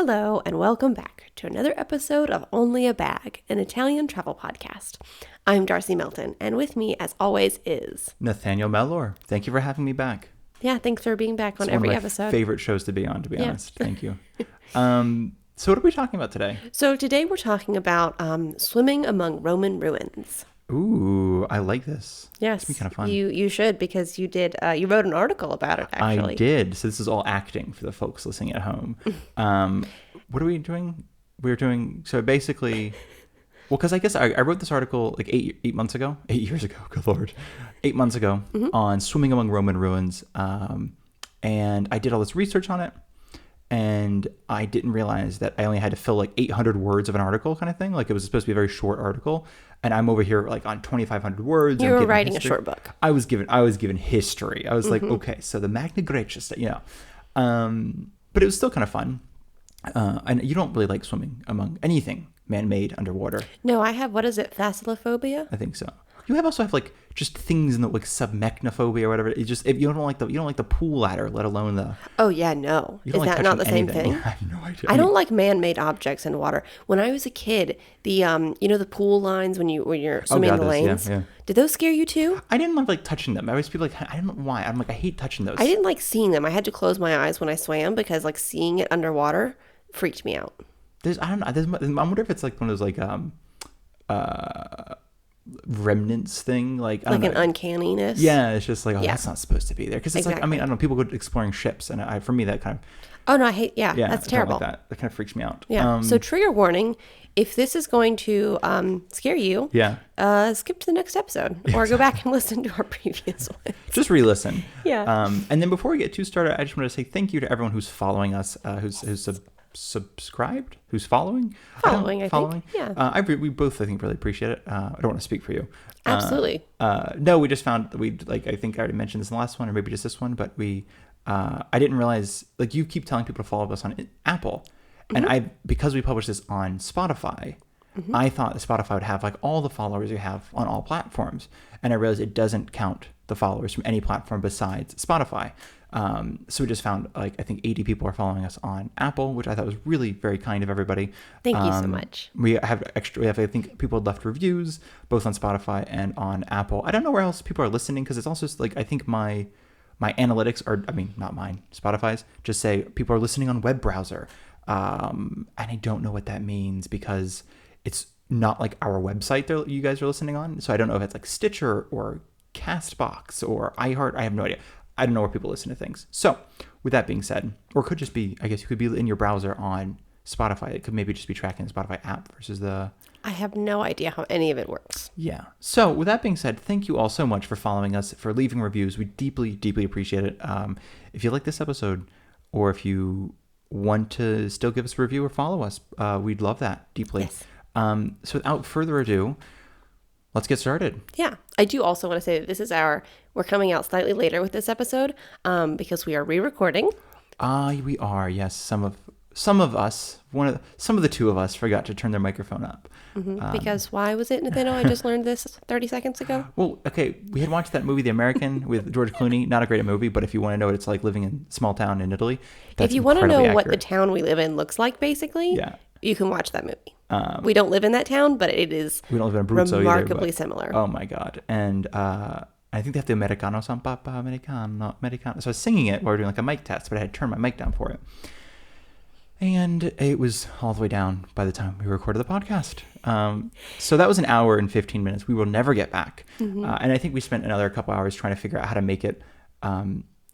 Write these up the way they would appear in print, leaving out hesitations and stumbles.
Hello, and welcome back to another episode of Only a Bag, an Italian travel podcast. I'm Darcy Melton, and with me, as always, is Nathaniel Mellor. Thank you for having me back. Yeah, thanks for being back on It's every one of my episode. favorite shows to be on, to be honest. Thank you. So what are we talking about today? So today we're talking about swimming among Roman ruins. Ooh, I like this. Yes, It's gonna be kind of fun. You should, because you did. You wrote an article about it. Actually, I did. So this is all acting for the folks listening at home. What are we doing? We're doing so basically. Well, because I guess I wrote this article like 8 months ago, 8 years ago. Good Lord, 8 months ago on swimming among Roman ruins, and I did all this research on it. And I didn't realize that I only had to fill like 800 words of an article kind of thing. Like it was supposed to be a very short article. And I'm over here like on 2,500 words. You were writing a short book. I was given history. I was like, okay, so the Magna Graecia, but it was still kind of fun. And you don't really like swimming among anything man-made underwater. No, I have, what is it, thalassophobia? I think so. You also have like just things in the like submechnophobia or whatever. It's just if you don't like the pool ladder, let alone the. Oh yeah, no. Is like that not the same anything. thing? I have no idea. I don't like man-made objects in water. When I was a kid, the the pool lines when you're swimming in the lanes. Yeah. Did those scare you too? I didn't like touching them. I always feel like I don't know why. I'm like I hate touching those. I didn't like seeing them. I had to close my eyes when I swam because like seeing it underwater freaked me out. I wonder if it's like one of those like remnants thing, like an uncanniness. Yeah, it's just like that's not supposed to be there because it's like I mean I don't know, people go exploring ships and for me that kind of I hate that's terrible. I don't like that kind of freaks me out. Yeah. So trigger warning: if this is going to scare you, skip to the next episode or go back and listen to our previous ones. Just re-listen. Yeah. And then before we get too started, I just want to say thank you to everyone who's following us, who's subscribed, who's following, I think. Yeah. We both I think really appreciate it. I don't want to speak for you. Absolutely. No, we just found that I think I already mentioned this in the last one or maybe just this one, but I didn't realize like you keep telling people to follow us on Apple, and because we publish this on Spotify, I thought Spotify would have like all the followers you have on all platforms, and I realized it doesn't count the followers from any platform besides Spotify. So we just found like I think 80 people are following us on Apple, which I thought was really very kind of everybody. Thank you so much. We have I think people had left reviews both on Spotify and on Apple. I don't know where else people are listening because it's also like I think my analytics are, I mean not mine, Spotify's just say people are listening on web browser, and I don't know what that means because it's not like our website that you guys are listening on. So I don't know if it's like Stitcher or Castbox or iHeart. I have no idea. I don't know where people listen to things. So with that being said, or it could just be, I guess you could be in your browser on Spotify. It could maybe just be tracking the Spotify app versus the... I have no idea how any of it works. Yeah. So with that being said, thank you all so much for following us, for leaving reviews. We deeply, deeply appreciate it. If you like this episode, or if you want to still give us a review or follow us, we'd love that deeply. Yes. So without further ado, let's get started. Yeah. I do also want to say that we're coming out slightly later with this episode because we are re-recording. We are, yes. Some of us, some of the two of us forgot to turn their microphone up. Because why was it, Nathaniel? I just learned this 30 seconds ago. Well, okay, we had watched that movie, The American, with George Clooney. Not a great movie, but if you want to know what it's like living in a small town in Italy, that's if you want to know accurate. what the town we live in looks like, basically, you can watch that movie. We don't live in that town, but it is we don't live in Abruzzo remarkably either, similar. Oh my God. And I think they have the Americano, San Papa, Americano. So I was singing it while we were doing like a mic test, but I had to turn my mic down for it. And it was all the way down by the time we recorded the podcast. So that was an hour and 15 minutes. We will never get back. And I think we spent another couple hours trying to figure out how to make it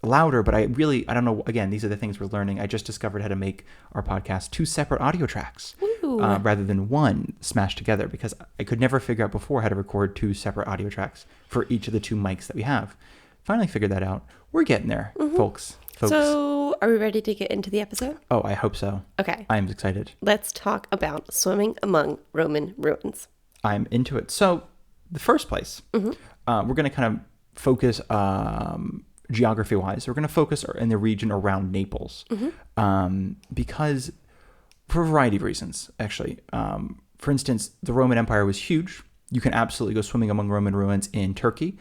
louder, but I don't know. Again, these are the things we're learning. I just discovered how to make our podcast 2 separate audio tracks rather than one smashed together, because I could never figure out before how to record 2 separate audio tracks for each of the 2 mics that we have. Finally figured that out. We're getting there, folks. So are we ready to get into the episode? Oh, I hope so. Okay. I'm excited. Let's talk about swimming among Roman ruins. I'm into it. So the first place, we're going to kind of focus geography-wise. We're going to focus in the region around Naples because for a variety of reasons, actually. For instance, the Roman Empire was huge. You can absolutely go swimming among Roman ruins in Turkey.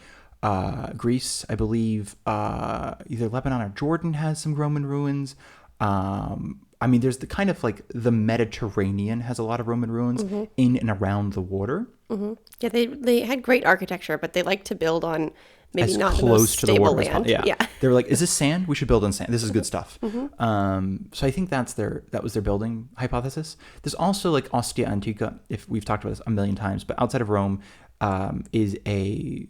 Greece, I believe, either Lebanon or Jordan has some Roman ruins. I I mean, there's the kind of like the Mediterranean has a lot of Roman ruins in and around the water. Yeah, they had great architecture, but they like to build on maybe As not the close most to the stable water as land. possible. Yeah. They were like, is this sand? We should build on sand. This is good stuff. So I think that was their building hypothesis. There's also like Ostia Antica, if we've talked about this a million times, but outside of Rome it's a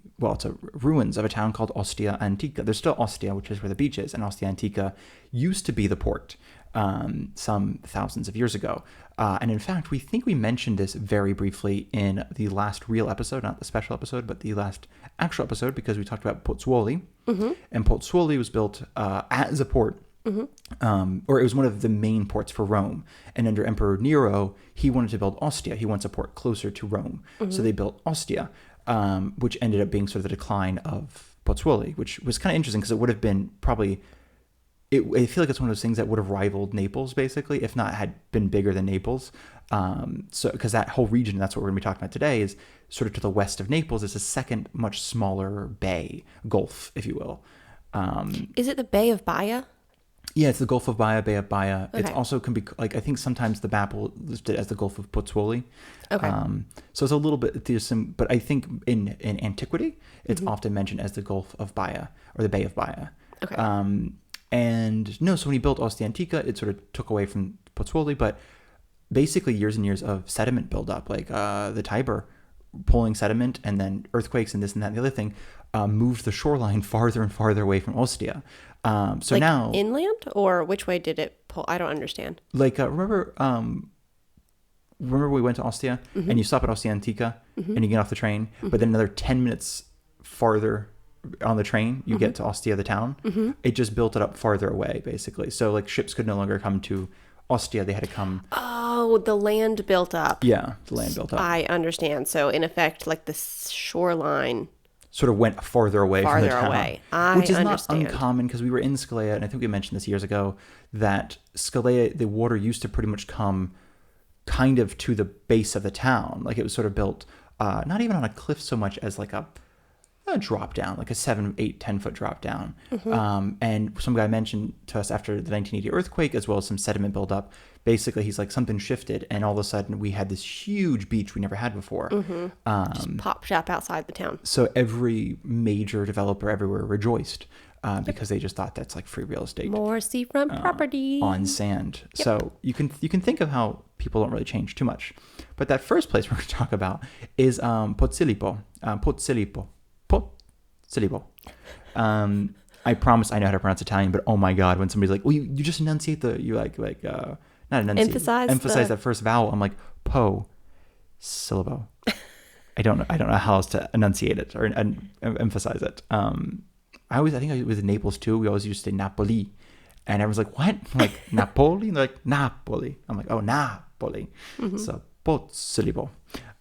ruins of a town called Ostia Antica. There's still Ostia, which is where the beach is, and Ostia Antica used to be the port some thousands of years ago. And in fact, we think we mentioned this very briefly in the last real episode, not the special episode, but the last actual episode, because we talked about Pozzuoli. And Pozzuoli was built as a port, or it was one of the main ports for Rome. And under Emperor Nero, he wanted to build Ostia. He wants a port closer to Rome. So they built Ostia, which ended up being sort of the decline of Pozzuoli, which was kind of interesting because it would have been probably... I feel like it's one of those things that would have rivaled Naples, basically, if not had been bigger than Naples. So because that whole region, that's what we're going to be talking about today, is sort of to the west of Naples. It's a second, much smaller bay, gulf, if you will. Is it the Bay of Baia? Yeah, it's the Gulf of Baia, Bay of Baia. Okay. It also can be, like, I think sometimes the map will list it as the Gulf of Pozzuoli. Okay. So it's a little bit, there's some, but I think in antiquity, it's often mentioned as the Gulf of Baia, or the Bay of Baia. Okay. So when he built Ostia Antica, it sort of took away from Pozzuoli, but basically years and years of sediment buildup, like the Tiber pulling sediment and then earthquakes and this and that and the other thing, moved the shoreline farther and farther away from Ostia. So like now... inland, or which way did it pull? I don't understand. Like, remember we went to Ostia and you stop at Ostia Antica and you get off the train, but then another 10 minutes farther on the train, you get to Ostia, the town. It just built it up farther away, basically. So, like, ships could no longer come to Ostia. They had to come... Oh, the land built up. Yeah, the land built up. I understand. So, in effect, like the shoreline... sort of went farther away from the town. Away. Which is not uncommon, because we were in Scalea, and I think we mentioned this years ago, that Scalea, the water used to pretty much come kind of to the base of the town. Like, it was sort of built, not even on a cliff so much as like a drop down, like a 7, 8, 10-foot drop down. And some guy mentioned to us after the 1980 earthquake, as well as some sediment buildup, basically he's like, something shifted, and all of a sudden we had this huge beach we never had before. Just popped up outside the town. So every major developer everywhere rejoiced because they just thought that's like free real estate. More seafront property. On sand. Yep. So you can think of how people don't really change too much. But that first place we're going to talk about is Pozzilipo. Pozzilipo. I promise I know how to pronounce Italian, but oh my God, when somebody's like, well, you just enunciate not enunciate. Emphasize that first vowel. I'm like, syllable. I don't know how else to enunciate it or emphasize it. I think I was in Naples too. We always used to say Napoli. And everyone's like, what? I'm like, Napoli? And they're like, Napoli. I'm like, oh, Napoli. So, Pozzilipo.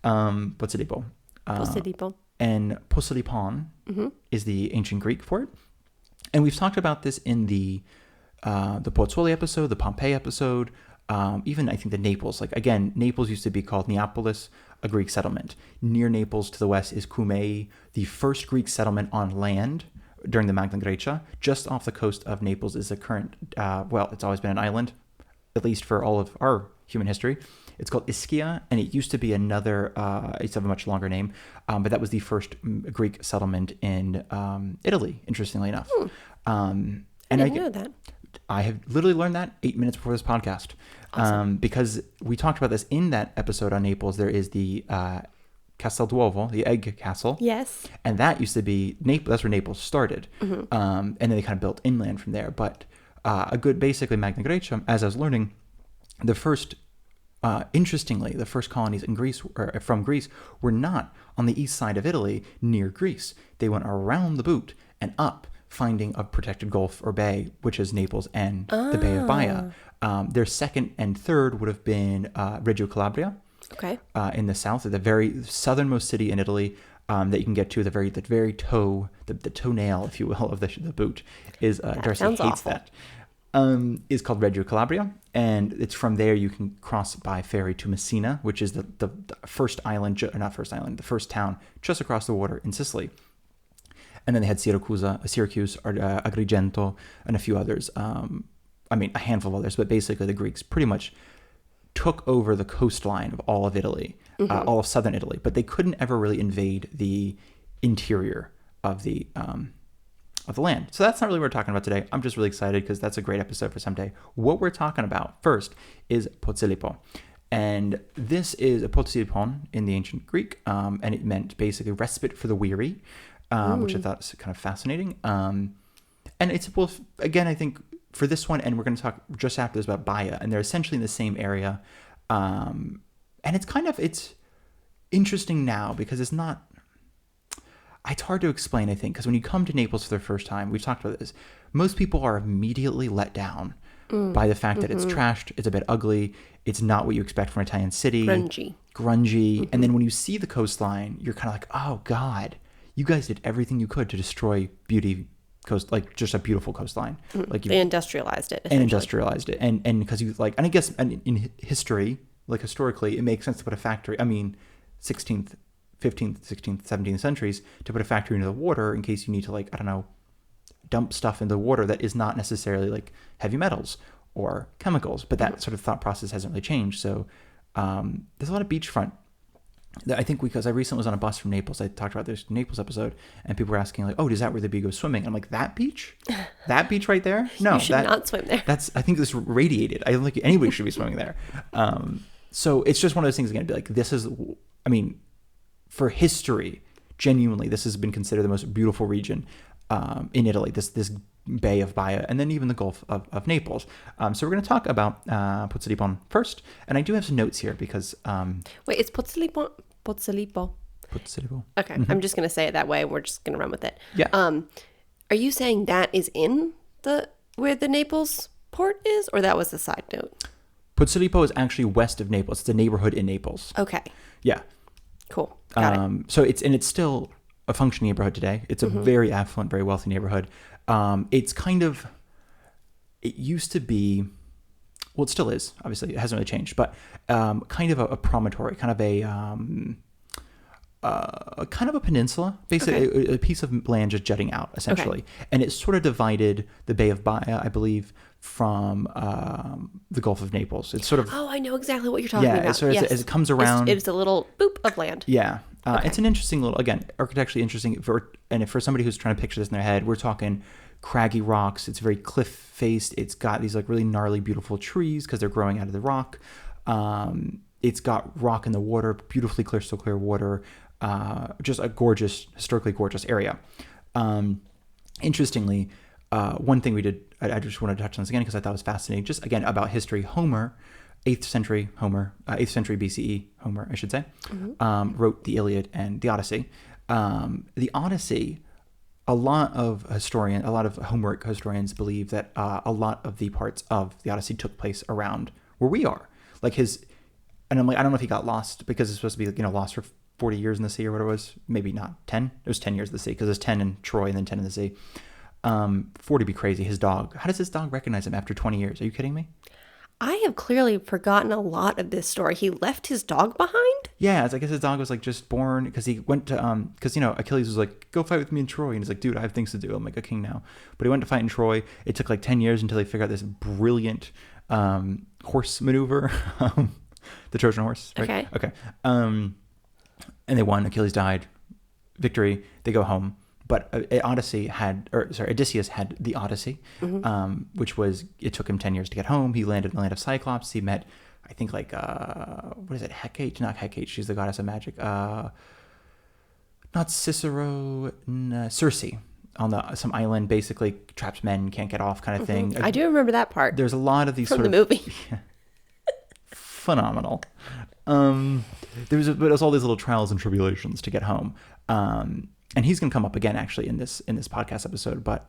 Pozzilipo. Pozzilipo. And Posilipon is the ancient Greek for it. And we've talked about this in the Pozzuoli episode, the Pompeii episode, even I think the Naples. Like, again, Naples used to be called Neapolis, a Greek settlement. Near Naples to the west is Cumae, the first Greek settlement on land during the Magna Graecia. Just off the coast of Naples is a current, it's always been an island, at least for all of our human history. It's called Ischia, and it used to be another, it's a much longer name, but that was the first Greek settlement in Italy, interestingly enough. I didn't know that. I have literally learned that 8 minutes before this podcast. Awesome. Because we talked about this in that episode on Naples. There is the Castel d'Uovo, the egg castle. Yes. And that used to be Naples. That's where Naples started. And then they kind of built inland from there. But basically Magna Graecia, as I was learning, interestingly, the first colonies in Greece, or from Greece, were not on the east side of Italy near Greece. They went around the boot and up, finding a protected gulf or bay, which is Naples and the Bay of Baia. Their second and third would have been Reggio Calabria, in the south, the very southernmost city in Italy that you can get to. The very toe, the toenail, if you will, of the boot is Darcy hates awful. that. Is called Reggio Calabria, and it's from there you can cross by ferry to Messina, which is the first island, the first town just across the water in Sicily. And then they had Syracuse, Agrigento, and a few others I mean, a handful of others, but basically the Greeks pretty much took over the coastline of all of Italy, all of southern Italy, but they couldn't ever really invade the interior of the land. So that's not really what we're talking about today. I'm just really excited because that's a great episode for someday. What we're talking about first is Potsilipo. And this is a Potsilikon in the ancient Greek, and it meant basically respite for the weary, which I thought was kind of fascinating. And it's both, again, I think for this one, and we're going to talk just after this about Baia, and they're essentially in the same area. And it's interesting now because it's hard to explain, I think, because when you come to Naples for the first time, we've talked about this, most people are immediately let down by the fact that it's trashed, it's a bit ugly, it's not what you expect from an Italian city. Grungy. And then when you see the coastline, you're kind of like, oh God, you guys did everything you could to destroy like just a beautiful coastline. Like they industrialized it. And because you like, and I guess in history, like historically, it makes sense to put a factory, 16th, 15th, 16th, 17th centuries, to put a factory into the water in case you need to, like, I don't know, dump stuff into the water that is not necessarily like heavy metals or chemicals, but that sort of thought process hasn't really changed. So there's a lot of beachfront. I think because I recently was on a bus from Naples, I talked about this Naples episode, and people were asking like, "Oh, is that where the bee goes swimming?" I'm like, "That beach? That beach right there? No, you should not swim there." I think this radiated. I don't think anybody should be swimming there. So it's just one of those things again. Be like, this is, for history, genuinely, this has been considered the most beautiful region in Italy. This Bay of Baia, and then even the Gulf of Naples. So we're going to talk about Potsilipo first, and I do have some notes here because... Wait, it's Potsilipo? Potsilipo. Okay, I'm just going to say it that way. We're just going to run with it. Yeah. Are you saying that is in where the Naples port is, or that was the side note? Potsilipo is actually west of Naples. It's a neighborhood in Naples. Okay. Yeah. Cool. Got it. So it's still a functioning neighborhood today. It's a very affluent, very wealthy neighborhood. It's it used to be, well, it still is, obviously, it hasn't really changed, but kind of a promontory, kind of a peninsula, basically a piece of land just jutting out, essentially. Okay. And it sort of divided the Bay of Baia, I believe, from the Gulf of Naples. It's sort of... Oh, I know exactly what you're talking about. Yeah, so as it comes around... It's a little boop of land. Yeah. It's an interesting little, again, architecturally interesting, and for somebody who's trying to picture this in their head, we're talking craggy rocks. It's very cliff-faced. It's got these like really gnarly, beautiful trees because they're growing out of the rock. It's got rock in the water, beautifully crystal clear water. Just a historically gorgeous area. Interestingly, one thing we did, I just wanted to touch on this again because I thought it was fascinating, just again about history. Homer, 8th century BCE, Homer, I should say, wrote the Iliad and the Odyssey. The Odyssey, a lot of Homeric historians believe that a lot of the parts of the Odyssey took place around where we are. Like and I'm like, I don't know if he got lost because it's supposed to be, lost for 40 years in the sea or whatever it was. Maybe not 10. It was 10 years in the sea because there's 10 in Troy and then 10 in the sea. 40 would be crazy. His dog. How does his dog recognize him after 20 years? Are you kidding me? I have clearly forgotten a lot of this story. He left his dog behind? Yeah, I guess his dog was like just born because he went to, because, Achilles was like, go fight with me in Troy. And he's like, dude, I have things to do. I'm like a king now. But he went to fight in Troy. It took like 10 years until they figured out this brilliant horse maneuver, the Trojan horse. Right? Okay. And they won. Achilles died. Victory. They go home. But Odysseus had the Odyssey, which was, it took him 10 years to get home. He landed in the land of Cyclops. He met, I think, like, what is it? Hecate? Not Hecate. She's the goddess of magic. Not Cicero, Circe on some island, basically traps men, can't get off kind of thing. I do remember that part. There's a lot of these from the movie. Phenomenal. There was all these little trials and tribulations to get home. And he's going to come up again, actually, in this podcast episode. But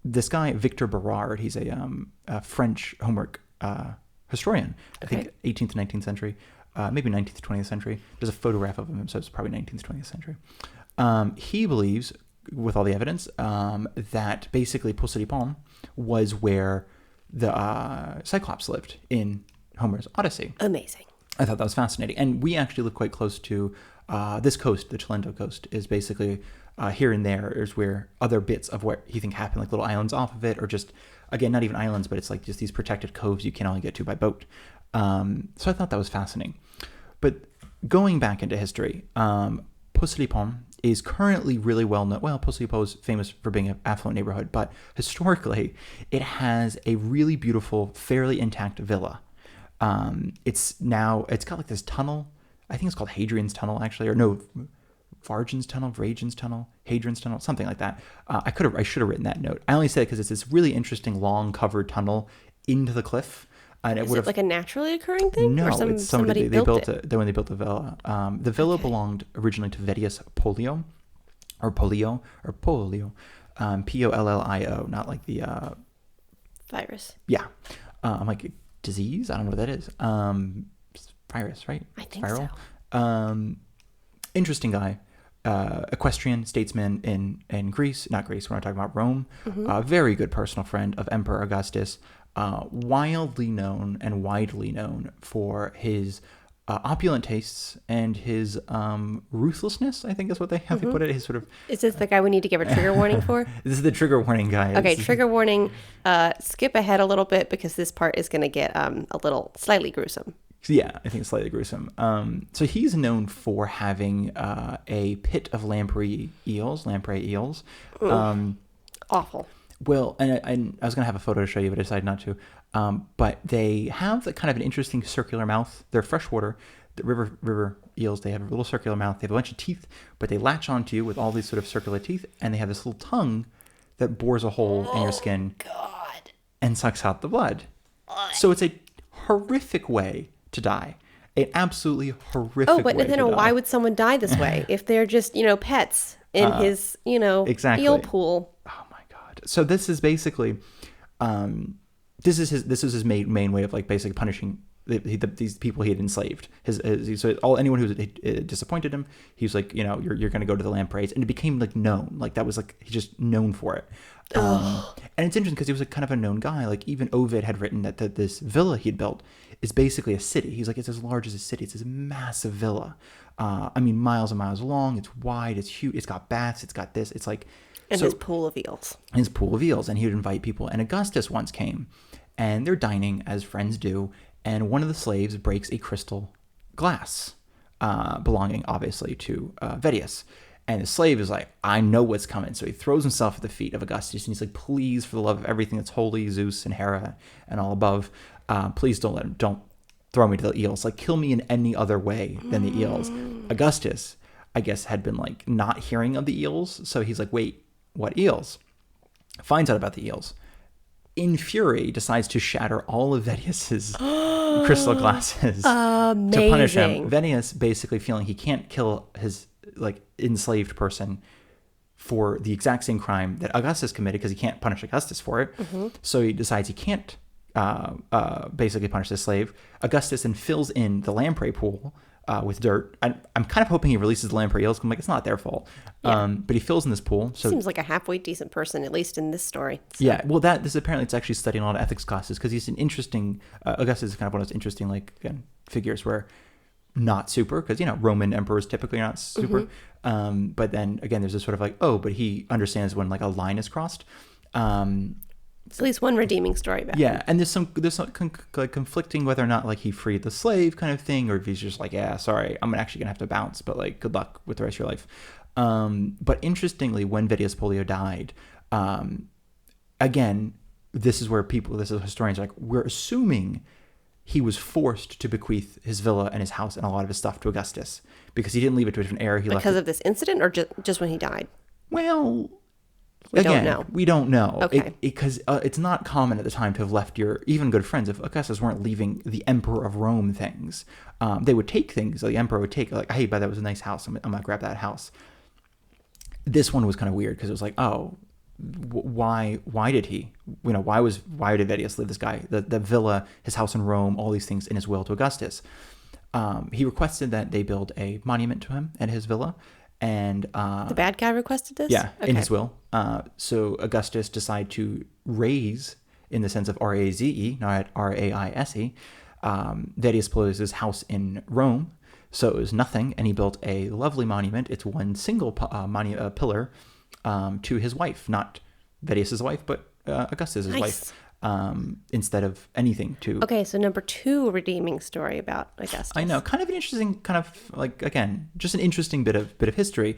this guy, Victor Berard, he's a French Homeric historian. I think 18th to 19th century, maybe 19th to 20th century. There's a photograph of him, so it's probably 19th to 20th century. He believes, with all the evidence, that basically Poseidon was where the Cyclops lived in Homer's Odyssey. Amazing. I thought that was fascinating. And we actually live quite close to this coast, the Cilento coast, is basically here and there is where other bits of what he think happened, like little islands off of it, or just, again, not even islands, but it's like just these protected coves you can only get to by boat. So I thought that was fascinating. But going back into history, Pousselipoon is currently really well known. Well, Pousselipoon is famous for being an affluent neighborhood, but historically, it has a really beautiful, fairly intact villa. It's got like this tunnel. I think it's called Hadrian's Tunnel, actually, or no, Vargin's Tunnel, Hadrian's Tunnel, something like that. I should have written that note. I only say it because it's this really interesting, long covered tunnel into the cliff. And Is it like a naturally occurring thing? No, or it's somebody they built it. when they built the villa. The villa belonged originally to Vettius Pollio, Pollio, Pollio, not like the virus. Yeah, I'm like disease. I don't know what that is. Virus, right? I think Viral. so. Interesting guy. Equestrian statesman in Greece, not Greece. We're not talking about Rome. Very good personal friend of Emperor Augustus. Widely known for his opulent tastes and his ruthlessness, I think is what they have put it. His sort of. Is this the guy we need to give a trigger warning for? This is the trigger warning guy. Okay, trigger warning. Skip ahead a little bit because this part is going to get a little slightly gruesome. Yeah, I think it's slightly gruesome. So he's known for having a pit of lamprey eels. Awful. Well, and I was going to have a photo to show you, but I decided not to. But they have kind of an interesting circular mouth. They're freshwater. The river eels, they have a little circular mouth. They have a bunch of teeth, but they latch onto you with all these sort of circular teeth, and they have this little tongue that bores a hole in your skin and sucks out the blood. So it's a horrific way to die. An absolutely horrific way to die. Oh, but then why would someone die this way if they're just, pets in his, exactly. eel pool? Oh my God. So this is basically, this is his main way of like basically punishing these people he had enslaved. Anyone who disappointed him, he was like, you're going to go to the lampreys, and it became like known, like that was like he's just known for it. And it's interesting because he was kind of a known guy. Like even Ovid had written that this villa he'd built is basically a city. He's like, it's as large as a city. It's this massive villa. Miles and miles long. It's wide. It's huge. It's got baths. It's got this. It's like. And his pool of eels. And he would invite people. And Augustus once came, and they're dining as friends do. And one of the slaves breaks a crystal glass, belonging obviously to Vettius. And the slave is like, I know what's coming. So he throws himself at the feet of Augustus, and he's like, please, for the love of everything that's holy, Zeus and Hera and all above, please don't throw me to the eels. Like, kill me in any other way than the eels. Augustus, I guess, had been like not hearing of the eels. So he's like, wait, what eels? Finds out about the eels. In fury, decides to shatter all of Vettius's crystal glasses to punish him. Vettius basically feeling he can't kill his like enslaved person for the exact same crime that Augustus committed because he can't punish Augustus for it. So he decides he can't basically punish the slave. Augustus then fills in the lamprey pool with dirt. I'm kind of hoping he releases the lamprey eels. I'm like, it's not their fault. Yeah. But he fills in this pool. So seems like a halfway decent person, at least in this story. So. Yeah. Well, it's actually studying a lot of ethics classes because he's an interesting. Augustus is kind of one of those interesting figures where not super because Roman emperors typically are not super. But then again, there's this sort of like, but he understands when like a line is crossed. It's at least one redeeming story about him. And there's some conflicting whether or not like he freed the slave kind of thing, or if he's just like, yeah, sorry, I'm actually gonna have to bounce, but like good luck with the rest of your life. But interestingly, when Vettius Pollio died, again, this is historians are like, we're assuming he was forced to bequeath his villa and his house and a lot of his stuff to Augustus because he didn't leave it to a different heir. Because of this incident, or just when he died? Well. We don't know. We don't know. Okay. Because it's not common at the time to have left your even good friends. If Augustus weren't leaving the Emperor of Rome things, they would take things. Like the Emperor would take, like, hey, but that was a nice house. I'm going to grab that house. This one was kind of weird because it was like, why did he? Why did Vettius leave this guy? The villa, his house in Rome, all these things in his will to Augustus. He requested that they build a monument to him at his villa. And the bad guy requested this? Yeah, okay. In his will. So Augustus decided to raise, in the sense of R-A-Z-E, not R-A-I-S-E, Vettius Pollio's house in Rome So it was nothing, and he built a lovely monument. It's one single pillar to his wife, not Vedius's wife, but Augustus's wife, instead of anything to... Okay, so number 2 redeeming story about Augustus. I know, kind of an interesting, kind of like, again, just an interesting bit of history.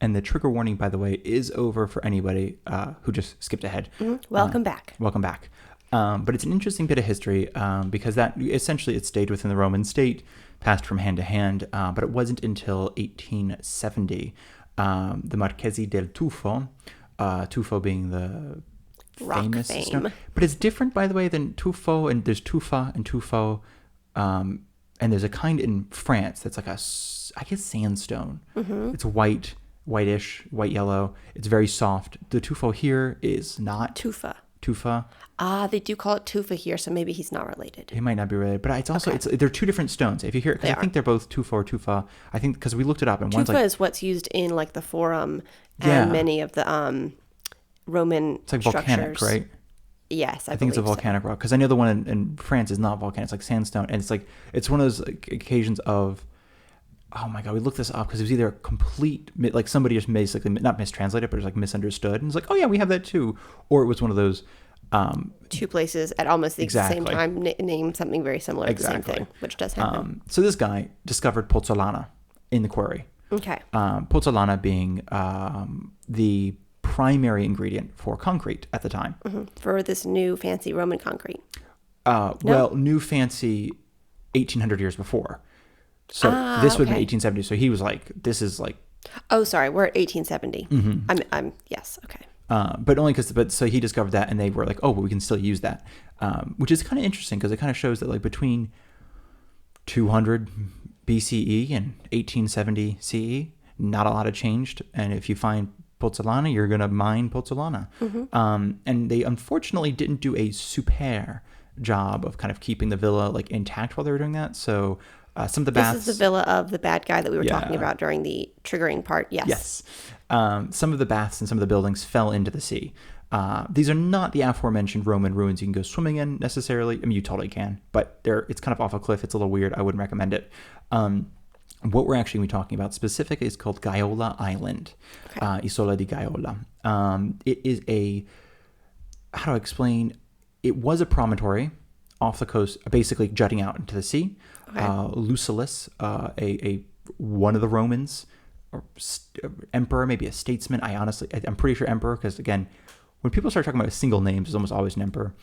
And the trigger warning, by the way, is over for anybody who just skipped ahead. Welcome back. Welcome back. But it's an interesting bit of history because that essentially it stayed within the Roman state, passed from hand to hand, but it wasn't until 1870, the Marchesi del Tufo, Tufo being the famous stone. But it's different, by the way, than Tufo, and there's Tufa and Tufo, and there's a kind in France that's like I guess sandstone. It's whitish, white yellow. It's very soft. The Tufo here is not Tufa. They do call it Tufa here, so maybe he's not related. He might not be related, but it's also they're two different stones. If you hear, because I think they're both Tufo or Tufa. I think because we looked it up, and one's Tufa like, is what's used in like the Forum and many of the Roman. It's like structures. volcanic, right? Yes, I think it's a volcanic rock, because I know the one in France is not volcanic. It's like sandstone, and it's one of those occasions of, oh my God, we looked this up because it was either a complete, like somebody just basically not mistranslated, but it was like misunderstood, and it's like, oh yeah, we have that too, or it was one of those. Two places at almost the same time name something very similar to the same thing, which does happen. So this guy discovered pozzolana in the quarry. Okay. Pozzolana being the primary ingredient for concrete at the time. For this new fancy Roman concrete. Well, new fancy 1800 years before. So this would be 1870. So he was like, this is like... Oh, sorry. We're at 1870. I'm yes. Okay. But only so he discovered that, and they were like, oh, well, we can still use that, which is kind of interesting because it kind of shows that like between 200 BCE and 1870 CE, not a lot had changed. And if you find pozzolana, you're going to mine pozzolana. And they unfortunately didn't do a super job of kind of keeping the villa like intact while they were doing that. So some of the baths... This is the villa of the bad guy that we were talking about during the triggering part. Yes. Some of the baths and some of the buildings fell into the sea. These are not the aforementioned Roman ruins you can go swimming in necessarily. I mean, you totally can, but it's kind of off a cliff. It's a little weird. I wouldn't recommend it. What we're actually going to be talking about specific is called Gaiola Island, Isola di Gaiola. It is how do I explain? It was a promontory off the coast, basically jutting out into the sea. Lucullus, one of the Romans, or emperor, maybe a statesman. I'm pretty sure emperor, because again, when people start talking about single names, there's almost always an emperor.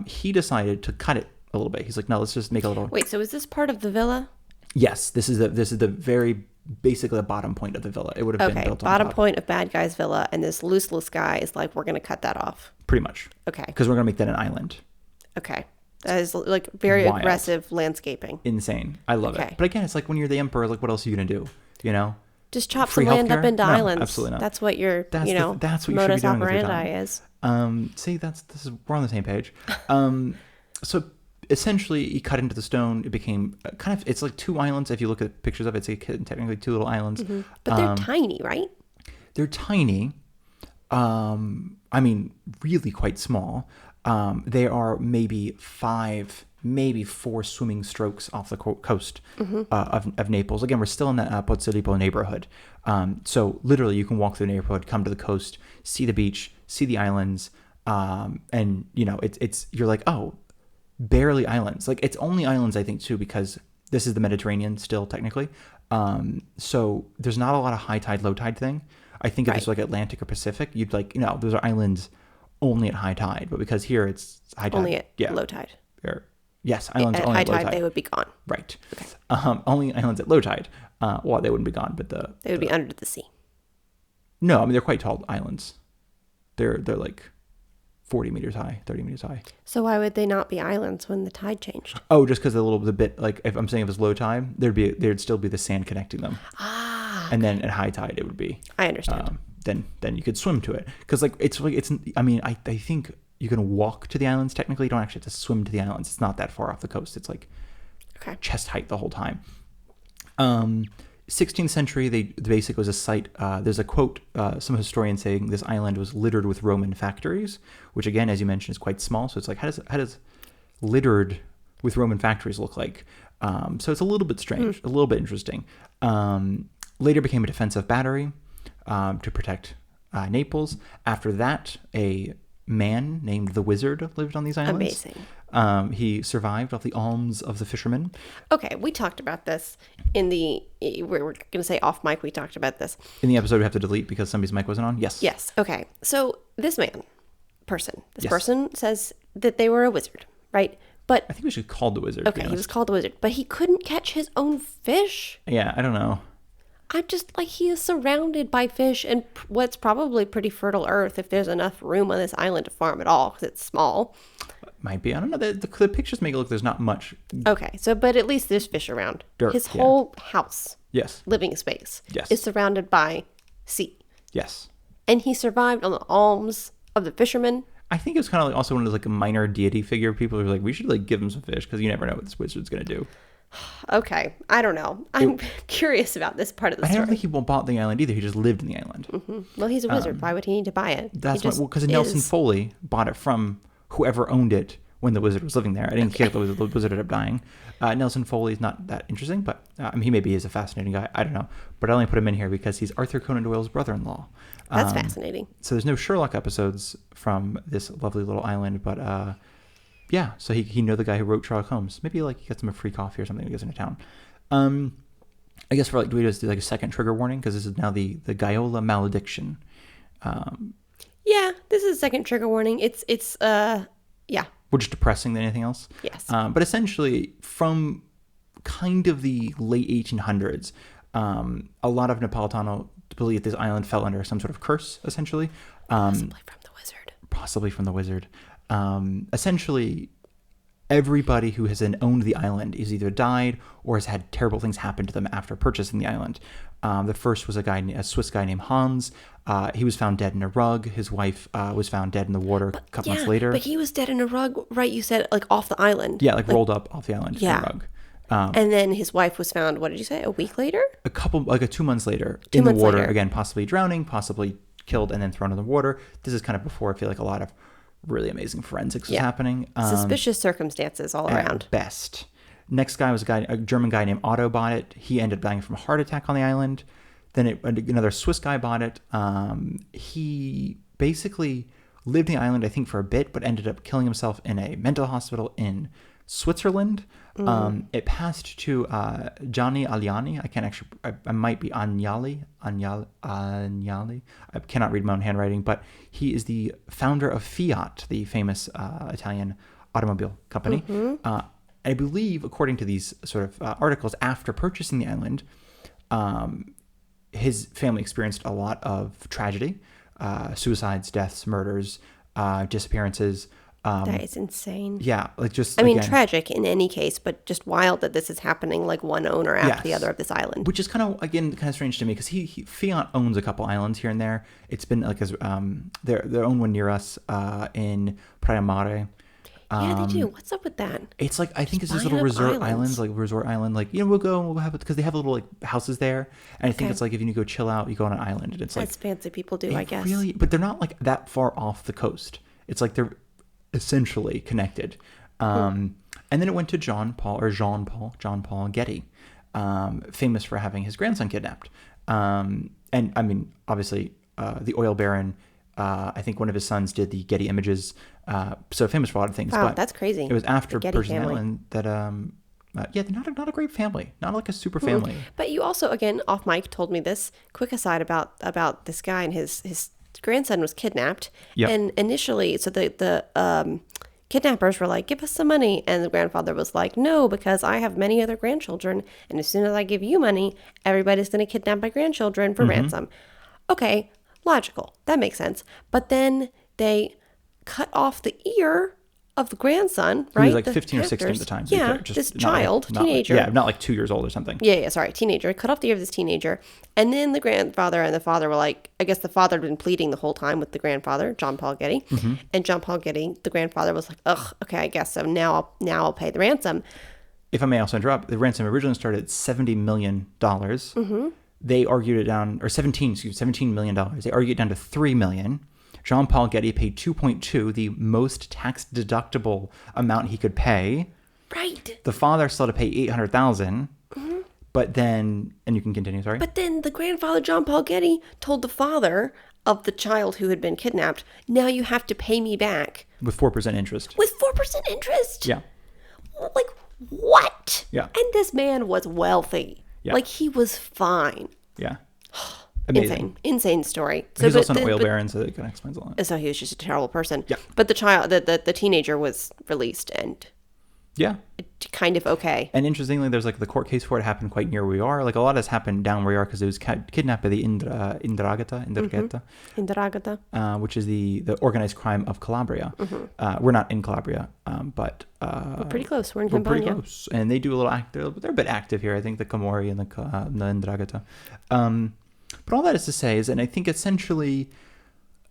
He decided to cut it a little bit. He's like, no, let's just make a little... Wait, so is this part of the villa? Yes, this is the very basically the bottom point of the villa. It would have been built on bottom top. Point of bad guy's villa, and this Lucullus guy is like, we're going to cut that off. Pretty much. Okay. Because we're going to make that an island. Okay. That is like very aggressive landscaping. Insane. I love it. But again, it's like when you're the emperor, like what else are you going to do? You know? Just chop some land up into islands. Absolutely not. That's what your that's what you modus should be doing operandi is. See, we're on the same page. So essentially, he cut into the stone. It became it's like two islands. If you look at pictures of it, it's technically two little islands. But they're tiny, right? They're tiny. I mean, really quite small. They are maybe 4 swimming strokes off the coast of Naples. Again, we're still in the Pozzolipo neighborhood. So literally you can walk through the neighborhood, come to the coast, see the beach, see the islands. And you know, you're like, oh, barely islands. Like it's only islands, I think too, because this is the Mediterranean still technically. So there's not a lot of high tide, low tide thing. I think if it's like Atlantic or Pacific, you'd like, those are islands only at high tide, but because here it's high tide. Only at low tide. Yes, islands at only high at low tide. tide. They would be gone. Right. Okay. Only islands at low tide. Well, they wouldn't be gone, but they would be under the sea. No, I mean they're quite tall islands. They're like 40 meters high, 30 meters high. So why would they not be islands when the tide changed? Oh, just because the bit like if I'm saying if it's low tide, there'd still be the sand connecting them. And then at high tide it would be. I understand. Then you could swim to it because I mean I think you can walk to the islands. Technically, you don't actually have to swim to the islands. It's not that far off the coast. It's like chest height the whole time. 16th century, they basically was a site. There's a quote, some historians saying this island was littered with Roman factories, which again, as you mentioned, is quite small. So it's like, how does littered with Roman factories look like. So it's a little bit strange, a little bit interesting. Later became a defensive battery to protect Naples. After that, a man named the Wizard lived on these islands. Amazing. He survived off the alms of the fishermen. Okay, we talked about this we're going to say off mic, we talked about this. In the episode we have to delete because somebody's mic wasn't on? Yes. Yes, okay. So this person says that they were a wizard, right? But I think we should call the Wizard. Okay, he was called the Wizard, but he couldn't catch his own fish. Yeah, I don't know. I'm just like, he is surrounded by fish and what's probably pretty fertile earth if there's enough room on this island to farm at all because it's small. Might be. I don't know. The pictures make it look there's not much. Okay, but at least there's fish around. Dirt, his whole house, yes, living space, yes, is surrounded by sea. Yes. And he survived on the alms of the fishermen. I think it was kind of like also one of those like a minor deity figure. People were like, we should like give him some fish because you never know what this wizard's going to do. Okay, I don't know. I'm curious about this part of the story. I don't think he bought the island either. He just lived in the island. Mm-hmm. Well, he's a wizard. Why would he need to buy it? That's because Nelson Foley bought it from whoever owned it when the wizard was living there. I didn't care if the wizard ended up dying. Nelson Foley is not that interesting, but he maybe is a fascinating guy. I don't know. But I only put him in here because he's Arthur Conan Doyle's brother-in-law. That's fascinating. So there's no Sherlock episodes from this lovely little island, but yeah, so he know the guy who wrote Sherlock Holmes. Maybe like he gets him a free coffee or something when he goes into town. I guess for like, do we just do like a second trigger warning? Because this is now the Gaiola malediction. Yeah, this is a second trigger warning. It's yeah. More just depressing than anything else. Yes. But essentially from kind of the late 1800s, a lot of Napolitano believe this island fell under some sort of curse, essentially. Possibly from the wizard. Essentially, everybody who has then owned the island is either died or has had terrible things happen to them after purchasing the island. The first was a Swiss guy named Hans. He was found dead in a rug. His wife was found dead in the water a couple months later. But he was dead in a rug, right? You said like off the island. Yeah, like rolled up off the island in a rug. And then his wife was found, what did you say, a week later? 2 months later in the water, again, possibly drowning, possibly killed and then thrown in the water. This is kind of before I feel like a lot of really amazing forensics was happening. Suspicious circumstances all around. At best. Next guy was a German guy named Otto bought it. He ended up dying from a heart attack on the island. Then another Swiss guy bought it. He basically lived in the island, I think, for a bit, but ended up killing himself in a mental hospital in Switzerland. It passed to Gianni Agliani. I can't actually, I might be Agnali. I cannot read my own handwriting, but he is the founder of Fiat, the famous Italian automobile company. I believe, according to these sort of articles, after purchasing the island, his family experienced a lot of tragedy, suicides, deaths, murders, disappearances. That is insane. Yeah, like just. I mean, tragic in any case, but just wild that this is happening like one owner after the other of this island. Which is kind of strange to me because he Fiat owns a couple islands here and there. It's been like their own one near us in Praia Mare. Yeah, they do. What's up with that? It's like, I think it's this little resort island, like, we'll go and we'll have it because they have little like houses there. And I think it's like, if you need to go chill out, you go on an island and it's like. That's fancy people do, I guess. Really, but they're not like that far off the coast. It's like they're essentially connected. And then it went to John Paul Getty, famous for having his grandson kidnapped. And I mean, obviously, the oil baron, I think one of his sons did the Getty images, so famous for a lot of things. Wow, but that's crazy. It was after purchasing the island that, they're not a great family, not like a super family. But you also, again, off mic, told me this quick aside about this guy and his grandson was kidnapped. Yep. And initially, so the kidnappers were like, give us some money. And the grandfather was like, no, because I have many other grandchildren. And as soon as I give you money, everybody's going to kidnap my grandchildren for ransom. Okay, logical. That makes sense. But then they cut off the ear of the grandson, right? He was like 15 or 16 at the time. Yeah, this child, teenager. Not like 2 years old or something. Yeah, sorry, teenager. Cut off the ear of this teenager. And then the grandfather and the father were like, I guess the father had been pleading the whole time with the grandfather, John Paul Getty. And John Paul Getty, the grandfather, was like, ugh, okay, I guess so. Now I'll pay the ransom. If I may also interrupt, the ransom originally started at $70 million. They argued it down, or $17 million. They argued it down to $3 million. Jean Paul Getty paid 2.2, the most tax deductible amount he could pay. Right. The father still had to pay $800,000. But then, and you can continue, sorry. But then the grandfather, John Paul Getty, told the father of the child who had been kidnapped, now you have to pay me back. With 4% interest. With 4% interest? Yeah. Like, what? Yeah. And this man was wealthy. Yeah. Like, he was fine. Yeah. Amazing. Insane story. So, he's also an oil baron, so that kind of explains a lot. So he was just a terrible person. Yeah. But the child, the teenager was released and Yeah. kind of okay. And interestingly, there's like the court case for it happened quite near where we are. Like a lot has happened down where we are because it was kidnapped by the Indrangheta, which is the organized crime of Calabria. We're not in Calabria, but We're pretty close. We're in we're pretty Campania. close. And they do a little they're a bit active here. I think the Camorri and the Indrangheta. But all that is to say is, and I think essentially,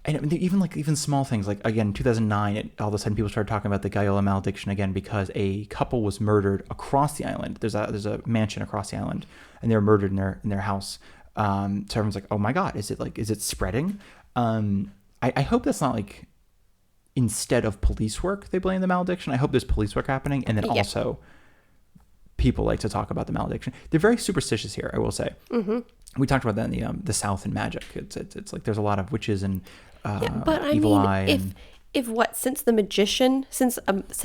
and even small things like, again, 2009, all of a sudden people started talking about the Gaiola malediction again because a couple was murdered across the island. There's a mansion across the island, and they were murdered in their house. So everyone's like, oh my God, is it spreading? I hope that's not like instead of police work they blame the malediction. I hope there's police work happening, and then also people like to talk about the malediction. They're very superstitious here, I will say. We talked about that in the South in magic. It's like there's a lot of witches and But I evil mean, eye. since the magician, since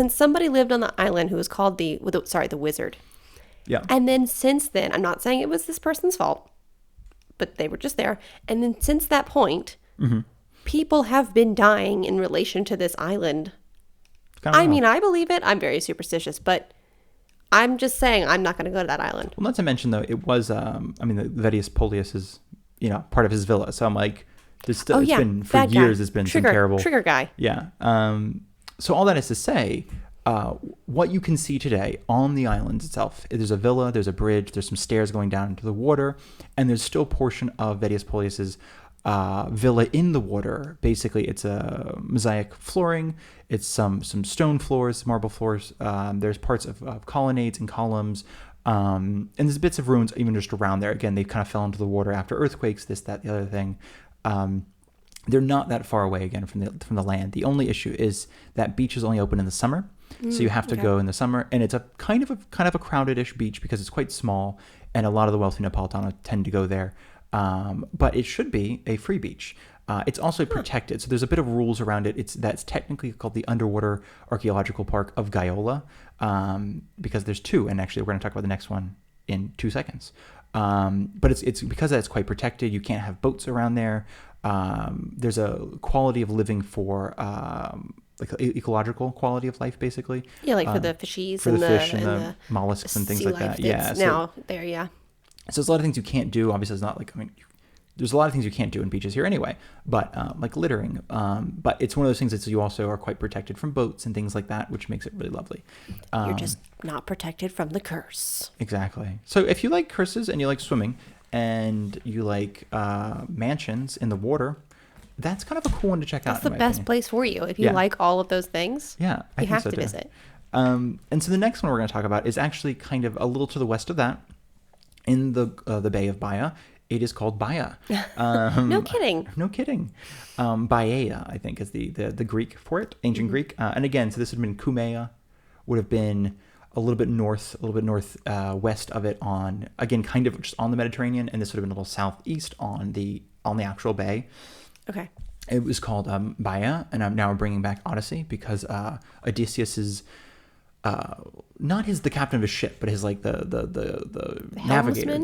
somebody lived on the island who was called the wizard. Yeah. And then since then, I'm not saying it was this person's fault, but they were just there. And then since that point, people have been dying in relation to this island. I mean, I believe it. I'm very superstitious, but I'm just saying I'm not going to go to that island. Well, not to mention though, it was the Vettius Polius is part of his villa, so I'm like, it's been for years. It's been some terrible trigger guy. Yeah. So all that is to say, what you can see today on the island itself, there's a villa, there's a bridge, there's some stairs going down into the water, and there's still a portion of Vettius Polius's villa in the water. Basically, it's a mosaic flooring. It's some stone floors, marble floors. There's parts of colonnades and columns. And there's bits of ruins even just around there. Again, they kind of fell into the water after earthquakes, this, that, the other thing. They're not that far away again from the land. The only issue is that beach is only open in the summer. So you have to go in the summer, and it's a kind of a crowded-ish beach because it's quite small, and a lot of the wealthy Napolitano tend to go there. But it should be a free beach. It's also protected, so there's a bit of rules around it. That's technically called the Underwater Archaeological Park of Gaiola, because there's two, and actually we're going to talk about the next one in 2 seconds. But it's because that's quite protected. You can't have boats around there. There's a quality of living for like ecological quality of life, basically. Yeah, like for the fishies for and the fish and the mollusks and things like that. Yeah. Now there, yeah. So there's a lot of things you can't do. Obviously, it's not like, there's a lot of things you can't do in beaches here anyway, but like littering. But it's one of those things that you also are quite protected from boats and things like that, which makes it really lovely. You're just not protected from the curse. Exactly. So if you like curses and you like swimming and you like mansions in the water, that's kind of a cool one to check out. That's the best place for you. If you like all of those things, you have to visit. And so the next one we're going to talk about is actually kind of a little to the west of that, in the Bay of Baia. It is called Baia. No kidding. No kidding. Baia, I think, is the Greek for it, ancient Greek. And again, so this would have been Cumaea, would have been a little bit northwest of it on, again, kind of just on the Mediterranean, and this would have been a little southeast on the actual bay. Okay. It was called Baia, and now we're bringing back Odyssey because Odysseus is not the captain of his ship, but his like the navigator.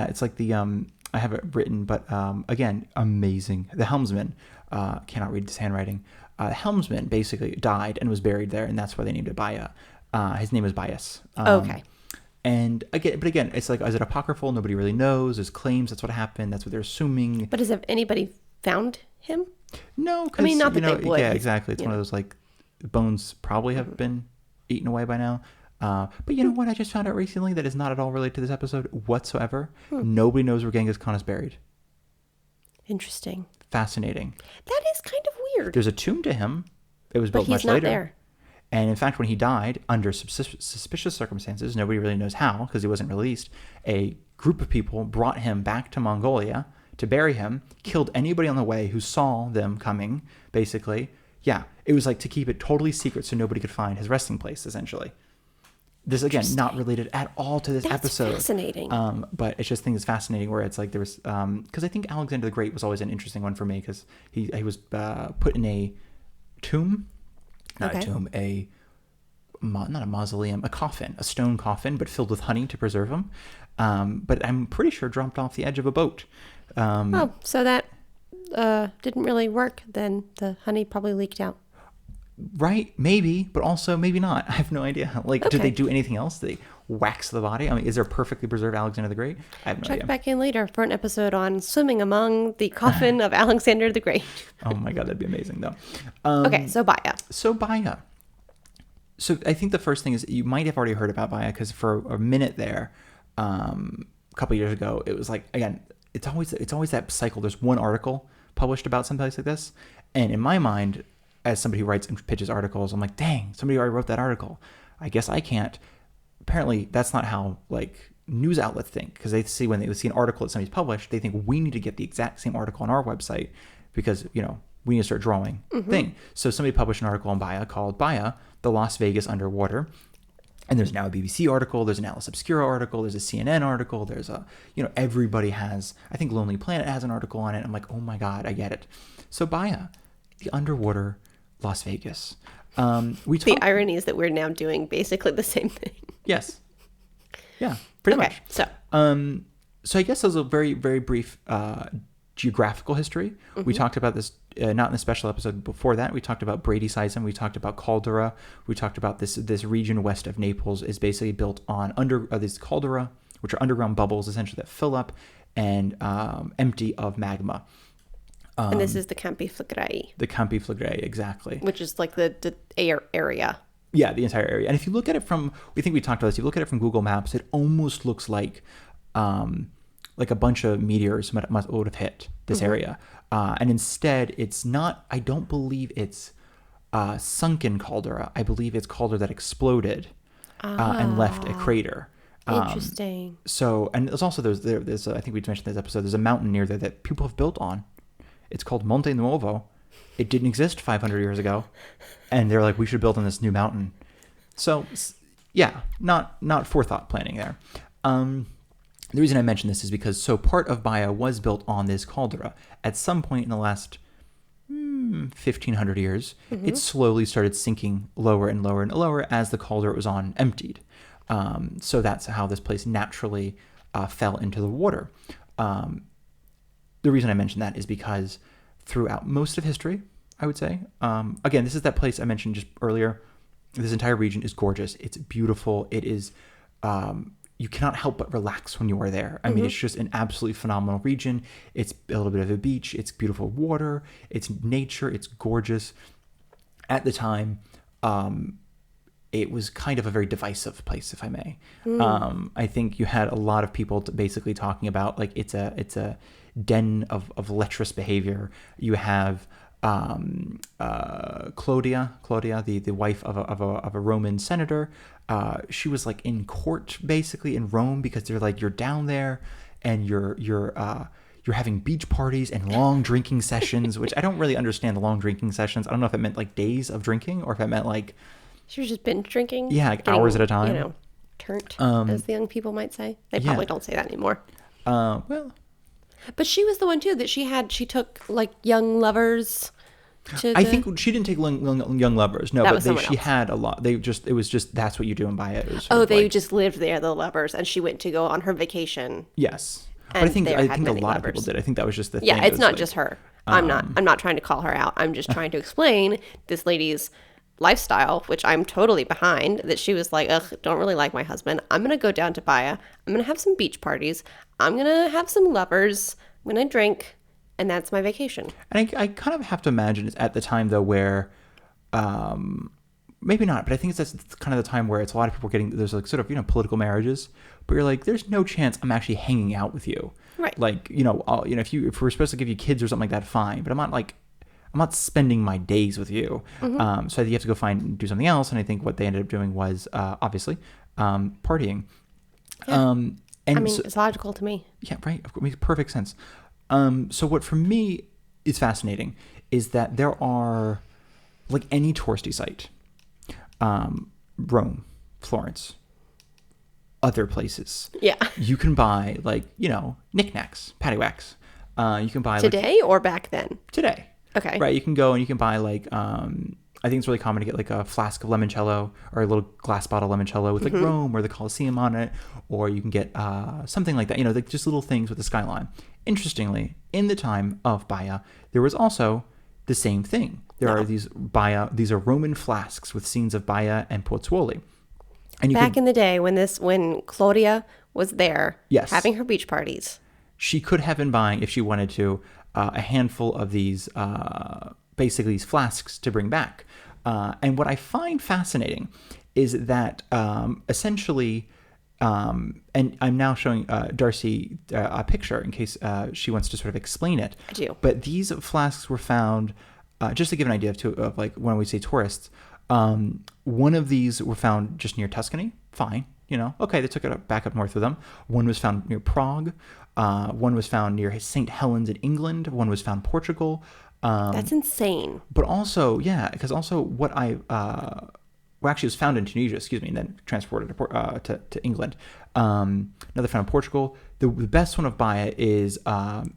It's like the I have it written, but again, amazing. The helmsman, cannot read his handwriting. Helmsman basically died and was buried there, and that's why they named it Baia. His name is Bias. Okay. And again, it's like, is it apocryphal? Nobody really knows. There's claims that's what happened. That's what they're assuming. But has anybody found him? No, I mean, not that they would. Yeah, exactly. It's one of those like bones probably have been eaten away by now. But you know what? I just found out recently that is not at all related to this episode whatsoever. Nobody knows where Genghis Khan is buried. Interesting. Fascinating. That is kind of weird. There's a tomb to him. It was built much later. But he's not there. And in fact, when he died, under suspicious circumstances, nobody really knows how, because he wasn't released, a group of people brought him back to Mongolia to bury him, killed anybody on the way who saw them coming, basically. Yeah, it was like to keep it totally secret so nobody could find his resting place, essentially. This, again, not related at all to this That's episode. fascinating. But it's just things that's fascinating where it's like there was, because I think Alexander the Great was always an interesting one for me because he was put in a tomb, not a tomb, not a mausoleum, a coffin, a stone coffin, but filled with honey to preserve him. But I'm pretty sure dropped off the edge of a boat. So that didn't really work. Then the honey probably leaked out. Right, maybe, but also maybe not. I have no idea. Like, did they do anything else? Did they wax the body? I mean, is there a perfectly preserved Alexander the Great? I have no idea. Check back in later for an episode on swimming among the coffin of Alexander the Great. Oh my God, that'd be amazing, though. Okay, so Baia. So I think the first thing is you might have already heard about Baia because for a minute there, a couple years ago, it was like, again, it's always that cycle. There's one article published about someplace like this, and in my mind, as somebody who writes and pitches articles, I'm like, dang, somebody already wrote that article. I guess I can't. Apparently, that's not how like news outlets think, because they see when they see an article that somebody's published, they think we need to get the exact same article on our website because, you know, we need to start drawing thing. So somebody published an article on Baia called Baia, the Las Vegas Underwater. And there's now a BBC article, there's an Atlas Obscura article, there's a CNN article, there's a, you know, everybody has, I think Lonely Planet has an article on it. I'm like, oh my God, I get it. So Baia, the underwater Las Vegas. The irony is that we're now doing basically the same thing. Yes. Yeah, pretty much. So I guess that was a very, very brief geographical history. We talked about this, not in the special episode before that. We talked about Brady Season. We talked about Caldera. We talked about this region west of Naples is basically built on these caldera, which are underground bubbles essentially that fill up and empty of magma. And this is the Campi Flegrei. The Campi Flegrei, exactly. Which is like the air area. Yeah, the entire area. And if you look at it from, we think we talked about this, if you look at it from Google Maps, it almost looks like a bunch of meteors would have hit this area. And instead, it's not, I don't believe it's sunken caldera. I believe it's caldera that exploded and left a crater. Interesting. So, and there's also, there's I think we mentioned this episode, there's a mountain near there that people have built on. It's called Monte Nuovo. It didn't exist 500 years ago. And they're like, we should build on this new mountain. So, yeah, not forethought planning there. The reason I mention this is because part of Baia was built on this caldera. At some point in the last 1,500 years, it slowly started sinking lower and lower and lower as the caldera it was on emptied. So that's how this place naturally fell into the water. The reason I mention that is because throughout most of history, I would say, again, this is that place I mentioned just earlier. This entire region is gorgeous. It's beautiful. It is, you cannot help but relax when you are there. I mean, it's just an absolutely phenomenal region. It's a little bit of a beach. It's beautiful water. It's nature. It's gorgeous. At the time, it was kind of a very divisive place, if I may. I think you had a lot of people basically talking about like it's a den of lecherous behavior. You have Claudia, the wife of a Roman senator. She was like in court basically in Rome because they're like, you're down there and you're having beach parties and long drinking sessions, which I don't really understand the long drinking sessions. I don't know if it meant like days of drinking or if it meant like she was just binge drinking. Yeah, like hours at a time. You know, turnt, as the young people might say. They probably don't say that anymore. Well, but she was the one too that she took like young lovers. I think she didn't take young lovers. No, but she had a lot. It was just that's what you do in Baia. They just lived there, the lovers, and she went to go on her vacation. Yes, but I think a lot of people did. I think that was just the thing. Yeah, it's not just her. I'm not trying to call her out. I'm just trying to explain this lady's lifestyle, which I'm totally behind, that she was like, ugh, don't really like my husband. I'm going to go down to Baia. I'm going to have some beach parties. I'm going to have some lovers. I'm going to drink. And that's my vacation. And I kind of have to imagine it's at the time, though, where maybe not, but I think that's kind of the time where it's a lot of people getting, there's like sort of, political marriages, but you're like, there's no chance I'm actually hanging out with you. Right. Like, if we're supposed to give you kids or something like that, fine. But I'm not spending my days with you. So you have to go do something else. And I think what they ended up doing was obviously partying. Yeah. It's logical to me. Yeah, right. It makes perfect sense. So what for me is fascinating is that there are, like any touristy site, Rome, Florence, other places. Yeah. You can buy like, knickknacks, paddywhacks. You can buy Today or back then? Today. Okay. Right. You can go and you can buy like, I think it's really common to get like a flask of limoncello or a little glass bottle of limoncello with like Rome or the Colosseum on it. Or you can get something like that, like just little things with the skyline. Interestingly, in the time of Baia, there was also the same thing. There are these Roman flasks with scenes of Baia and Pozzuoli. And back in the day when Claudia was there having her beach parties. She could have been buying, if she wanted to, a handful of these, basically these flasks to bring back. And what I find fascinating is that essentially, and I'm now showing Darcy a picture in case she wants to sort of explain it. I do. But these flasks were found, just to give an idea of like when we say tourists, one of these were found just near Tuscany. Fine. Okay, they took it back up north with them. One was found near Prague. One was found near St. Helens in England. One was found in Portugal. That's insane. But also, because also what actually it was found in Tunisia, and then transported to England. Another found in Portugal. The best one of Baia is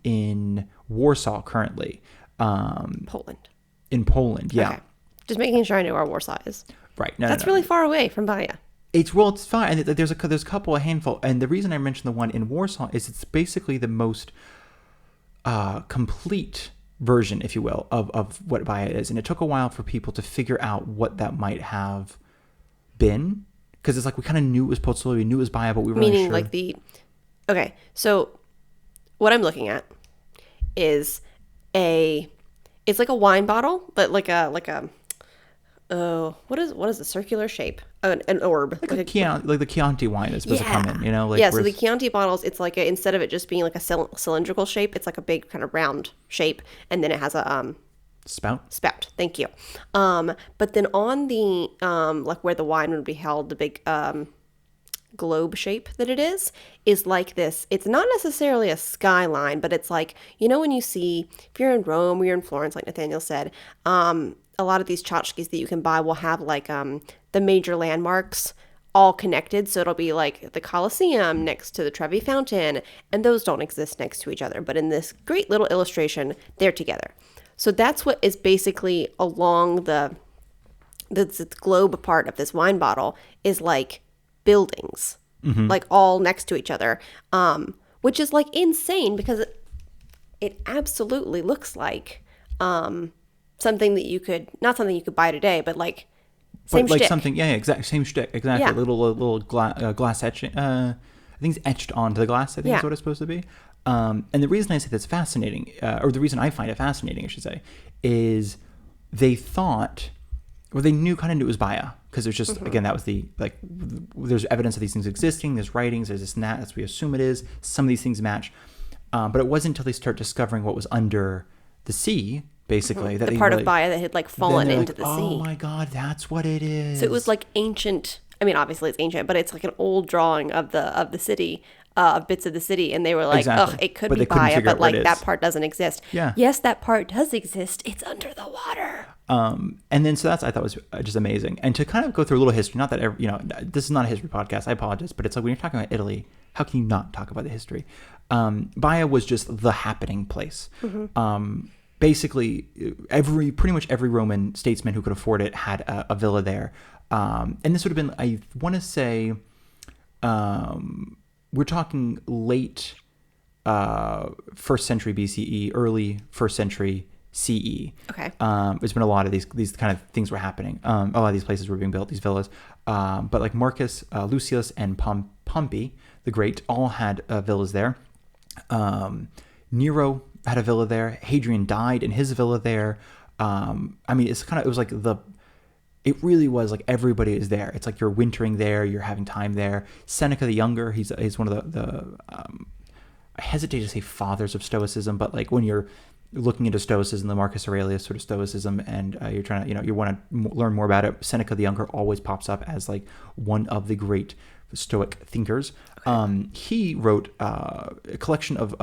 in Warsaw currently. Poland. In Poland, yeah. Okay. Just making sure I know where Warsaw is. Right. That's really far away from Baia. It's fine. And there's a couple, a handful. And the reason I mentioned the one in Warsaw is it's basically the most complete version, if you will, of what Baia is. And it took a while for people to figure out what that might have been. Because it's like we kind of knew it was Pozzuoli, we knew it was Baia, but we weren't Meaning sure. like okay, so what I'm looking at is it's like a wine bottle, but like a what is the circular shape? An orb. Like the Chianti wine is supposed to come in, So the Chianti bottles, it's like instead of it just being like a cylindrical shape, it's like a big kind of round shape, and then it has a spout. Thank you. But then on the like where the wine would be held, the big globe shape that it is like this. It's not necessarily a skyline, but it's like, when you see, if you're in Rome or you're in Florence, like Nathaniel said, a lot of these tchotchkes that you can buy will have like the major landmarks all connected. So it'll be like the Colosseum next to the Trevi Fountain, and those don't exist next to each other. But in this great little illustration, they're together. So that's what is basically along the globe part of this wine bottle is like buildings, like all next to each other, which is like insane because it absolutely looks like something that you could, not something you could buy today, but like same like shtick. something, exactly, same shtick, exactly. Yeah. Little glass etching. I think it's etched onto the glass. I think is what it's supposed to be. And the reason I say that's fascinating, or the reason I find it fascinating, I should say, is they thought, well, they kind of knew it was Baia because there's just again that was there's evidence of these things existing. There's writings. There's this and that. As we assume it is. Some of these things match, but it wasn't until they start discovering what was under the sea. Basically, that the part of Baia that had like fallen into the sea. Oh my God, that's what it is. So it was like ancient. I mean, obviously it's ancient, but it's like an old drawing of the city, of bits of the city, and they were like, exactly. "Oh, it could but be Baia, but like that is. part doesn't exist." Yeah. Yes, that part does exist. It's under the water. And then so I thought was just amazing, and to kind of go through a little history. Not that this is not a history podcast. I apologize, but it's like when you're talking about Italy, how can you not talk about the history? Baia was just the happening place. Basically, pretty much every Roman statesman who could afford it had a villa there. And this would have been, I want to say, we're talking late 1st century BCE, early 1st century CE. Okay. There's been a lot of these kind of things were happening. A lot of these places were being built, these villas. But like Marcus, Lucius, and Pompey the Great all had villas there. Nero had a villa there. Hadrian died in his villa there. I mean, it really was like everybody is there. It's like you're wintering there, you're having time there. Seneca the Younger, he's one of the I hesitate to say fathers of Stoicism, but like when you're looking into Stoicism, the Marcus Aurelius sort of Stoicism, and you're trying to, you want to learn more about it, Seneca the Younger always pops up as like one of the great Stoic thinkers. Okay. He wrote a collection of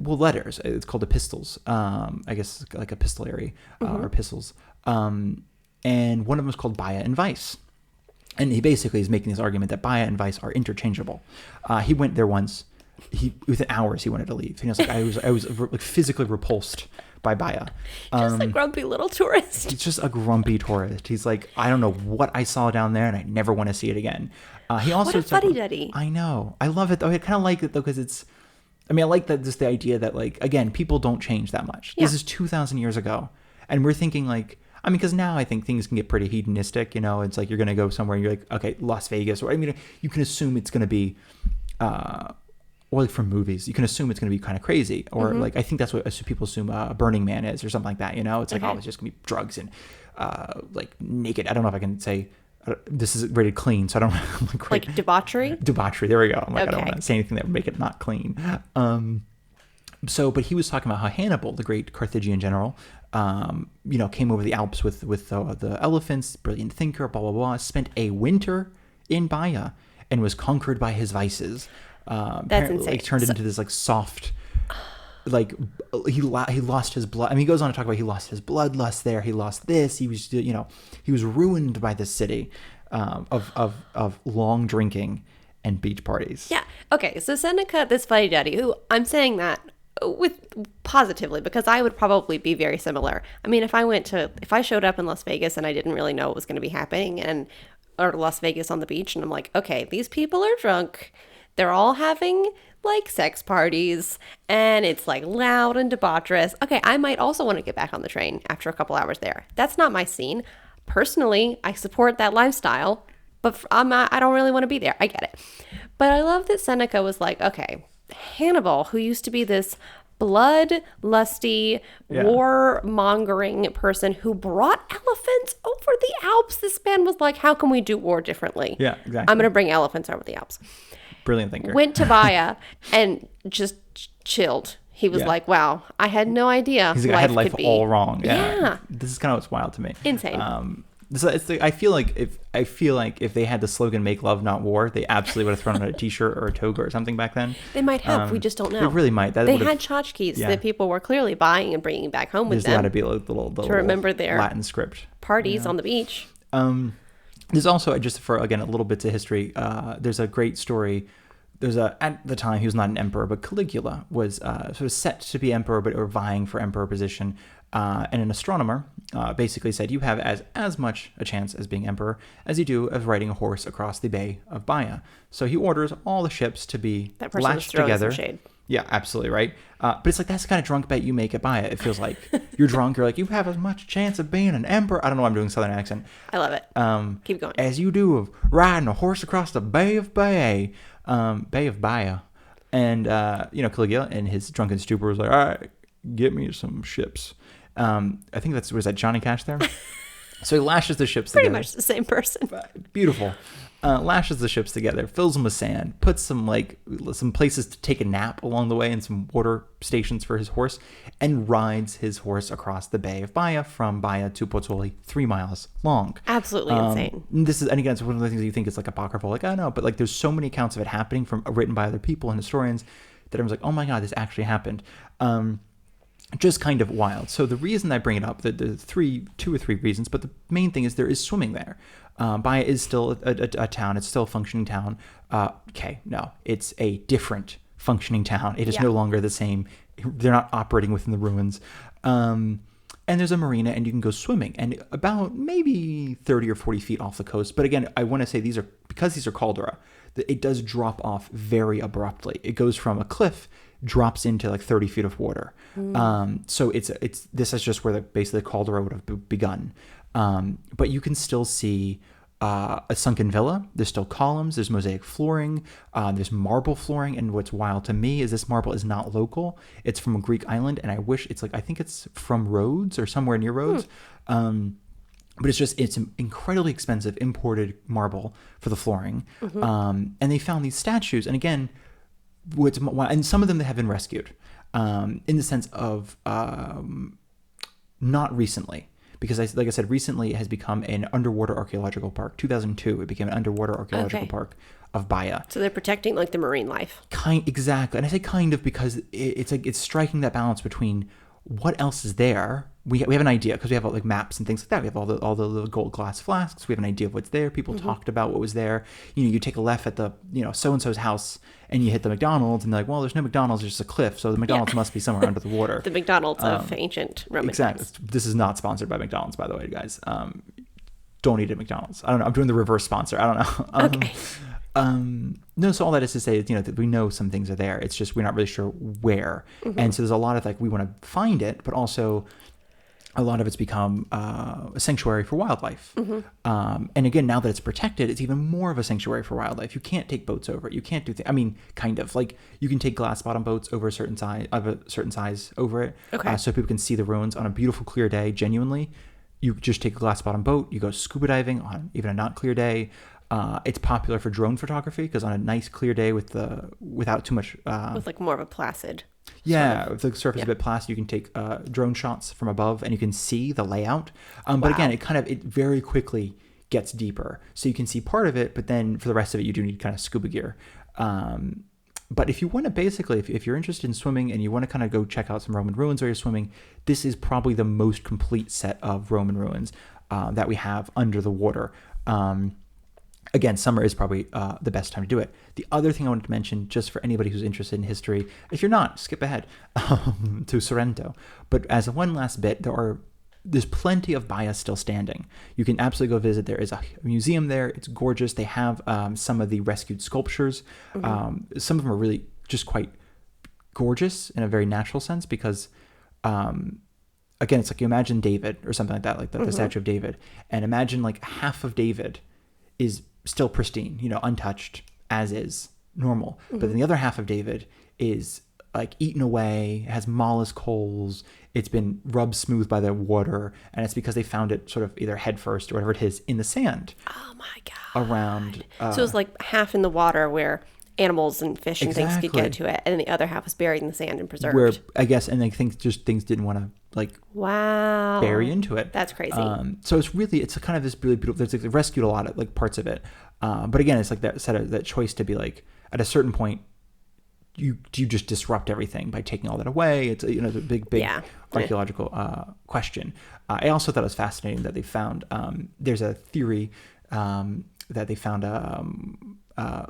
letters. It's called epistles. I guess like epistolary or epistles. And one of them is called Baia and Vice. And he basically is making this argument that Baia and Vice are interchangeable. He went there once. Within hours he wanted to leave. And he was like, I was like physically repulsed by Baia. Just a grumpy little tourist. He's just a grumpy tourist. He's like, I don't know what I saw down there, and I never want to see it again. He also what a fuddy-duddy. I know. I love it though. I kind of like it though because it's. I mean, I like that just the idea that like again, people don't change that much. Yeah. This is 2,000 years ago, and we're thinking like. I mean, because now I think things can get pretty hedonistic, you know, it's like you're going to go somewhere and you're like, okay, Las Vegas, or I mean, you can assume it's going to be, or like from movies, you can assume it's going to be kind of crazy, or like, I think that's what people assume Burning Man is or something like that, you know, it's like, oh, it's just going to be drugs and like naked. I don't know if I can say, this is rated clean, so I don't know. Like debauchery? Debauchery, there we go. I'm like, okay. I don't want to say anything that would make it not clean. But he was talking about how Hannibal, the great Carthaginian general, you know, came over the Alps with the elephants, brilliant thinker, blah, blah, blah, spent a winter in Baia and was conquered by his vices. That's insane. Like, turned it into this like soft, like he lost his blood. I mean, he goes on to talk about he lost his bloodlust there. He lost this. He was, you know, he was ruined by this city of long drinking and beach parties. Yeah. Okay. So Seneca, this fuddy-duddy, who I'm saying that with positively because I would probably be very similar. I mean, if I showed up in Las Vegas and I didn't really know what was going to be happening or Las Vegas on the beach and I'm like, okay, these people are drunk. They're all having like sex parties and it's like loud and debaucherous. Okay, I might also want to get back on the train after a couple hours there. That's not my scene. Personally, I support that lifestyle, but I don't really want to be there. I get it. But I love that Seneca was like, okay, Hannibal, who used to be this bloodlusty, war-mongering person who brought elephants over the Alps. This man was like, how can we do war differently? Yeah, exactly. I'm going to bring elephants over the Alps. Brilliant thinker. Went to Baia and just chilled. He was like, wow, I had no idea. He's like, I had life all wrong. Yeah. This is kind of what's wild to me. Insane. I feel like if they had the slogan "Make love, not war," they absolutely would have thrown on a T-shirt or a toga or something back then. They might have. We just don't know. They really might. They had tchotchkes that people were clearly buying and bringing back home with them. There's got to be like the little remember their Latin script parties on the beach. There's also, just for again a little bit of history. There's a great story. At the time he was not an emperor, but Caligula was sort of set to be emperor, but or vying for emperor position. And an astronomer basically said, you have as much a chance as being emperor as you do of riding a horse across the Bay of Baia. So he orders all the ships to be lashed together. Some shade. Yeah, absolutely right. But it's like that's the kind of drunk bet you make at Baia. It feels like you're drunk. You're like, you have as much chance of being an emperor. I don't know why I'm doing a southern accent. I love it. Keep going. As you do of riding a horse across the Bay of Baia. Bay of Baia. And, Caligula in his drunken stupor was like, all right, get me some ships. I think was that Johnny Cash there? So he lashes the ships together. Pretty much the same person. Beautiful. Lashes the ships together, fills them with sand, puts some places to take a nap along the way and some water stations for his horse, and rides his horse across the Bay of Baia from Baia to Pozzuoli, 3 miles long. Absolutely insane. And again, it's one of the things that you think is like apocryphal, like, I know, but like there's so many accounts of it happening written by other people and historians that everyone's like, oh my God, this actually happened. Just kind of wild. So the reason I bring it up, the 2 or 3 reasons, but the main thing is there is swimming there. Baia is still a town. It's still a functioning town. No, it's a different functioning town. It is no longer the same. They're not operating within the ruins. And there's a marina and you can go swimming and about maybe 30 or 40 feet off the coast. But again, I want to say these are caldera, it does drop off very abruptly. It goes from a cliff, drops into like 30 feet of water. So this is just where basically the caldera would have begun. But you can still see a sunken villa. There's still columns. There's mosaic flooring. There's marble flooring. And what's wild to me is this marble is not local. It's from a Greek island. And I think it's from Rhodes or somewhere near Rhodes. But it's incredibly expensive imported marble for the flooring. And they found these statues. And again, and some of them have been rescued in the sense of not recently. Because, like I said, recently it has become an underwater archaeological park. 2002, it became an underwater archaeological park of Baia. So they're protecting like the marine life. Exactly. And I say kind of because it's striking that balance between what else is there. We have an idea because we have like maps and things like that. We have all the little gold glass flasks. We have an idea of what's there. People talked about what was there. You take a left at the so and so's house and you hit the McDonald's and they're like, well, there's no McDonald's, there's just a cliff, so the McDonald's must be somewhere under the water. The McDonald's of ancient Roman exactly. times. This is not sponsored by McDonald's, by the way, guys. Don't eat at McDonald's. I don't know. I'm doing the reverse sponsor. I don't know. Okay. No, so all that is to say is, that we know some things are there. It's just we're not really sure where. And so there's a lot of like, we want to find it, but also a lot of it's become a sanctuary for wildlife. And again, now that it's protected, it's even more of a sanctuary for wildlife. You can't take boats over it. You can't do things. I mean, kind of like you can take glass bottom boats over a certain size over it. Okay. So people can see the ruins on a beautiful, clear day. Genuinely, you just take a glass bottom boat. You go scuba diving on even a not clear day. It's popular for drone photography because on a nice clear day without too much with like more of a placid. If the surface is a bit placid, you can take drone shots from above and you can see the layout. But again, it very quickly gets deeper, so you can see part of it, but then for the rest of it, you do need kind of scuba gear. But if you want to basically, if you're interested in swimming and you want to kind of go check out some Roman ruins while you're swimming, this is probably the most complete set of Roman ruins that we have under the water. Again, summer is probably the best time to do it. The other thing I wanted to mention, just for anybody who's interested in history, if you're not, skip ahead to Sorrento. But as a one last bit, there's plenty of Baia still standing. You can absolutely go visit. There is a museum there. It's gorgeous. They have some of the rescued sculptures. Some of them are really just quite gorgeous in a very natural sense because, again, it's like you imagine David or something like that, like the statue of David. And imagine like half of David is still pristine, untouched as is normal. But then the other half of David is like eaten away, has mollusk holes, it's been rubbed smooth by the water, and it's because they found it sort of either head first or whatever it is in the sand. Oh my God. Around. So it's like half in the water where animals and fish and things could get to it, and then the other half was buried in the sand and preserved. Where I guess, and I think just things didn't want to like bury into it. That's crazy. So it's kind of this really beautiful. They rescued a lot of like parts of it, but again, it's like that choice to be like at a certain point, you just disrupt everything by taking all that away. It's a big archaeological question. I also thought it was fascinating that they found there's a theory that they found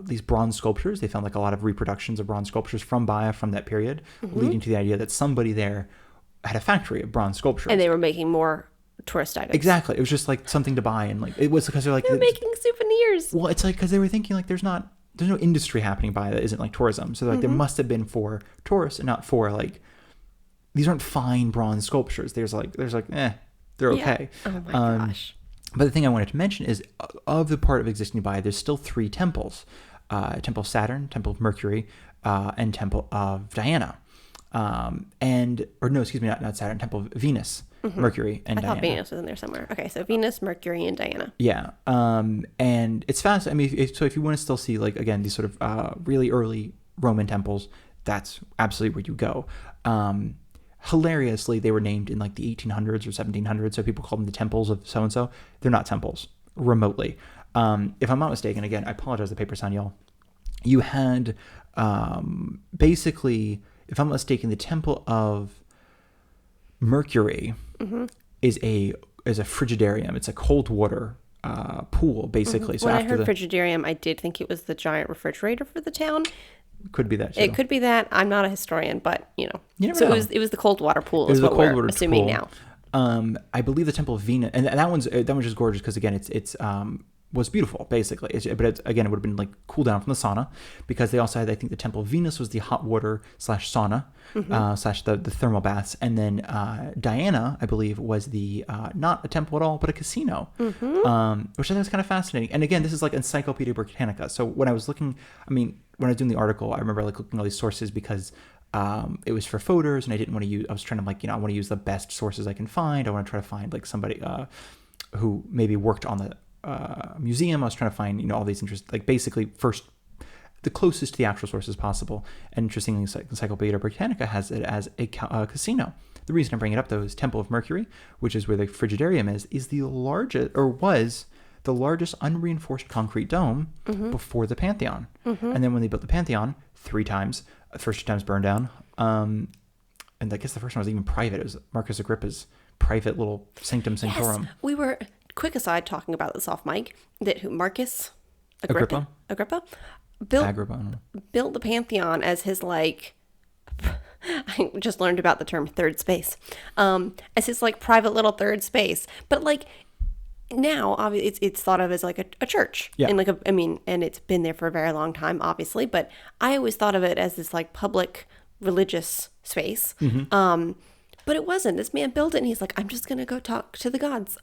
these bronze sculptures. They found like a lot of reproductions of bronze sculptures from Baia from that period, leading to the idea that somebody there had a factory of bronze sculptures. And they were making more tourist items. Exactly. It was just like something to buy. And like, it was because they're like... They're making souvenirs. Well, it's like, because they were thinking like there's no industry happening by that isn't like tourism. So like there must have been for tourists and not for like, these aren't fine bronze sculptures. There's like, they're okay. Oh my gosh. But the thing I wanted to mention is of the part of existing Baia, there's still 3 temples. Temple of Saturn, Temple of Mercury, and Temple of Diana. Not Saturn, Temple of Venus, Mercury, and Diana. I thought Venus was in there somewhere. Okay, so Venus, Mercury, and Diana. Yeah. And it's fast. I mean, if you want to still see, like, again, these sort of really early Roman temples, that's absolutely where you go. Hilariously, they were named in like the 1800s or 1700s, so people call them the temples of so-and-so. They're not temples, remotely. If I'm not mistaken, again, I apologize, the paper sign, y'all. You had basically... If I'm not mistaken, the Temple of Mercury is a frigidarium. It's a cold water pool, basically. So when I heard frigidarium, I did think it was the giant refrigerator for the town. Could be that too. It could be that. I'm not a historian, but You never know. It was the cold water pool. Is what we're assuming now. I believe the Temple of Venus, and that one's just gorgeous because again, it's was beautiful, basically. It would have been like cool down from the sauna, because they also had, I think, the Temple of Venus was the hot water / sauna / the thermal baths, and then Diana, I believe, was the not a temple at all, but a casino, which I think was kind of fascinating. And again, this is like Encyclopedia Britannica. So when I was doing the article, I remember like looking at all these sources because it was for photos, and I didn't want to use. I was trying to I want to use the best sources I can find. I want to try to find like somebody who maybe worked on the museum. I was trying to find all these interesting, like basically first the closest to the actual sources possible. And interestingly, Encyclopedia Britannica has it as a casino. The reason I bring it up though is Temple of Mercury, which is where the frigidarium is the largest, or was the largest unreinforced concrete dome before the Pantheon. And then when they built the Pantheon 3 times, the first 2 times burned down. and I guess the first one was even private. It was Marcus Agrippa's private little sanctum sanctorum. Yes, we were, quick aside, talking about this off mic, that Marcus Agrippa built Agrippa, I don't know. built the Pantheon as his, like, I just learned about the term third space, as his, like, private little third space. But, like, now, obviously, it's thought of as, like, a church. Yeah. And, like, and it's been there for a very long time, obviously. But I always thought of it as this, like, public religious space. But it wasn't. This man built it, and he's like, I'm just going to go talk to the gods.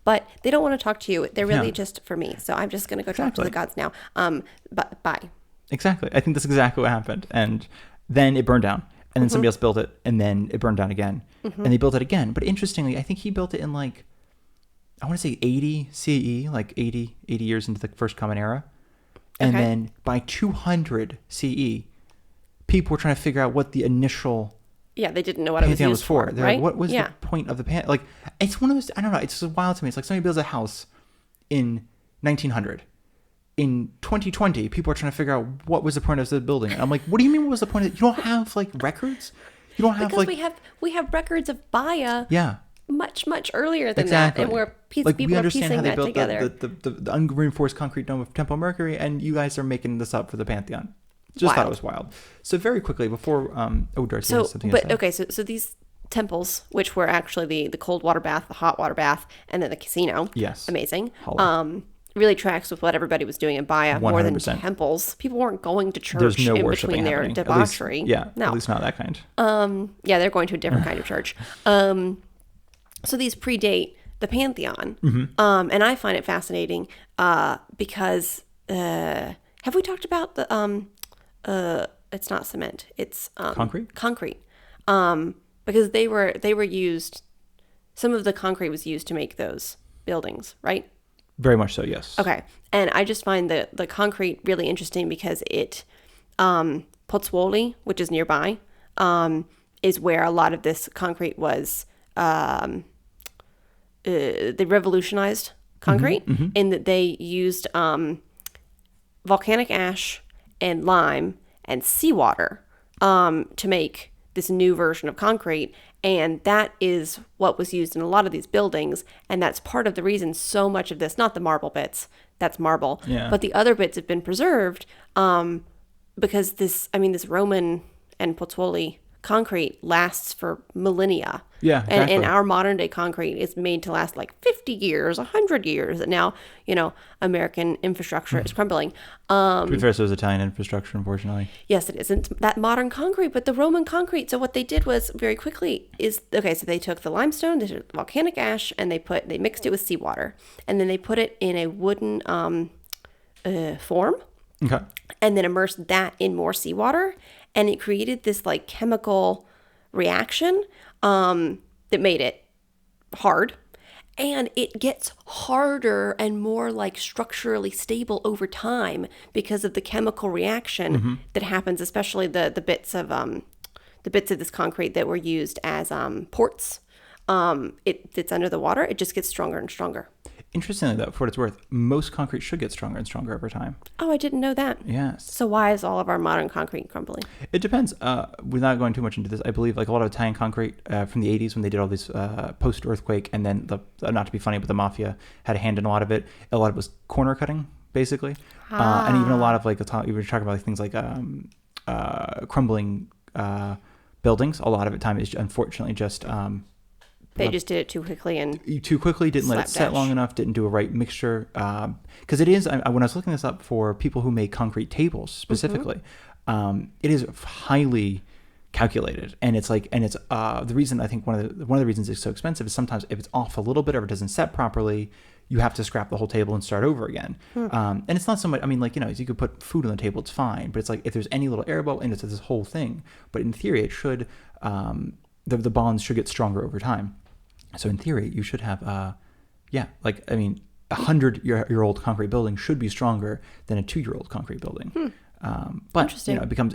But they don't want to talk to you. They're really just for me. So I'm just going to go talk to the gods now. But bye. Exactly. I think that's exactly what happened. And then it burned down. And then somebody else built it. And then it burned down again. And they built it again. But interestingly, I think he built it in, like, I want to say 80 CE, like 80 years into the first Common Era. And then by 200 CE, people were trying to figure out what the initial... Yeah, they didn't know what it was used for, They're right? like, what was the point of the Pantheon? Like, it's one of those, I don't know, it's just wild to me. It's like somebody builds a house in 1900. In 2020, people are trying to figure out what was the point of the building. And I'm like, what do you mean what was the point of it? You don't have, like, records? You don't have, because like... we have records of Baya much earlier than that. And where people are piecing that together. The unreinforced concrete dome of Temple Mercury, and you guys are making this up for the Pantheon. Just thought it was wild. So very quickly before Darcy has something to say. So these temples, which were actually the cold water bath, the hot water bath, and then the casino. Yes. Amazing. Really tracks with what everybody was doing in Baya 100%. More than temples. People weren't going to church There's no in worshiping between their happening. debauchery. At least not that kind. Yeah, they're going to a different kind of church. So these predate the Pantheon. And I find it fascinating because have we talked about the it's not cement, it's concrete, because they were used, some of the concrete was used to make those buildings, right? Very much so, yes. Okay. And I just find the concrete really interesting because it Pozzuoli, which is nearby, is where a lot of this concrete was they revolutionized concrete in that they used volcanic ash and lime and seawater to make this new version of concrete. And that is what was used in a lot of these buildings. And that's part of the reason so much of this, not the marble bits, that's marble, but the other bits have been preserved because this Roman and Pozzuoli concrete lasts for millennia. Yeah, exactly. And our modern day concrete is made to last like 50 years, 100 years. And now, American infrastructure is crumbling. To be fair, so is Italian infrastructure, unfortunately. Yes, it isn't that modern concrete, but the Roman concrete. So what they did was very quickly so they took the limestone, they took volcanic ash, and they mixed it with seawater. And then they put it in a wooden form. Okay. And then immersed that in more seawater. And it created this like chemical reaction that made it hard. And it gets harder and more like structurally stable over time because of the chemical reaction that happens, especially the bits of this concrete that were used as ports. It's under the water. It just gets stronger and stronger. Interestingly, though, for what it's worth, most concrete should get stronger and stronger over time. Oh, I didn't know that. Yes. So why is all of our modern concrete crumbling? It depends. Without going too much into this, I believe like a lot of Italian concrete from the 80s when they did all this post-earthquake, and then not to be funny, but the mafia had a hand in a lot of it. A lot of it was corner cutting, basically. And even a lot of like, we were talking about like things like crumbling buildings. A lot of the time is unfortunately just... They just did it too quickly didn't let it set long enough, didn't do a right mixture. Because it is, when I was looking this up for people who make concrete tables specifically, it is highly calculated. And it's like, the reason I think one of the reasons it's so expensive is sometimes if it's off a little bit or it doesn't set properly, you have to scrap the whole table and start over again. And it's not so much, you could put food on the table, it's fine. But it's like if there's any little air bubble, and it's this whole thing. But in theory, it should, the bonds should get stronger over time. So in theory, you should have, 100-year-old concrete building should be stronger than a 2-year-old concrete building. But it becomes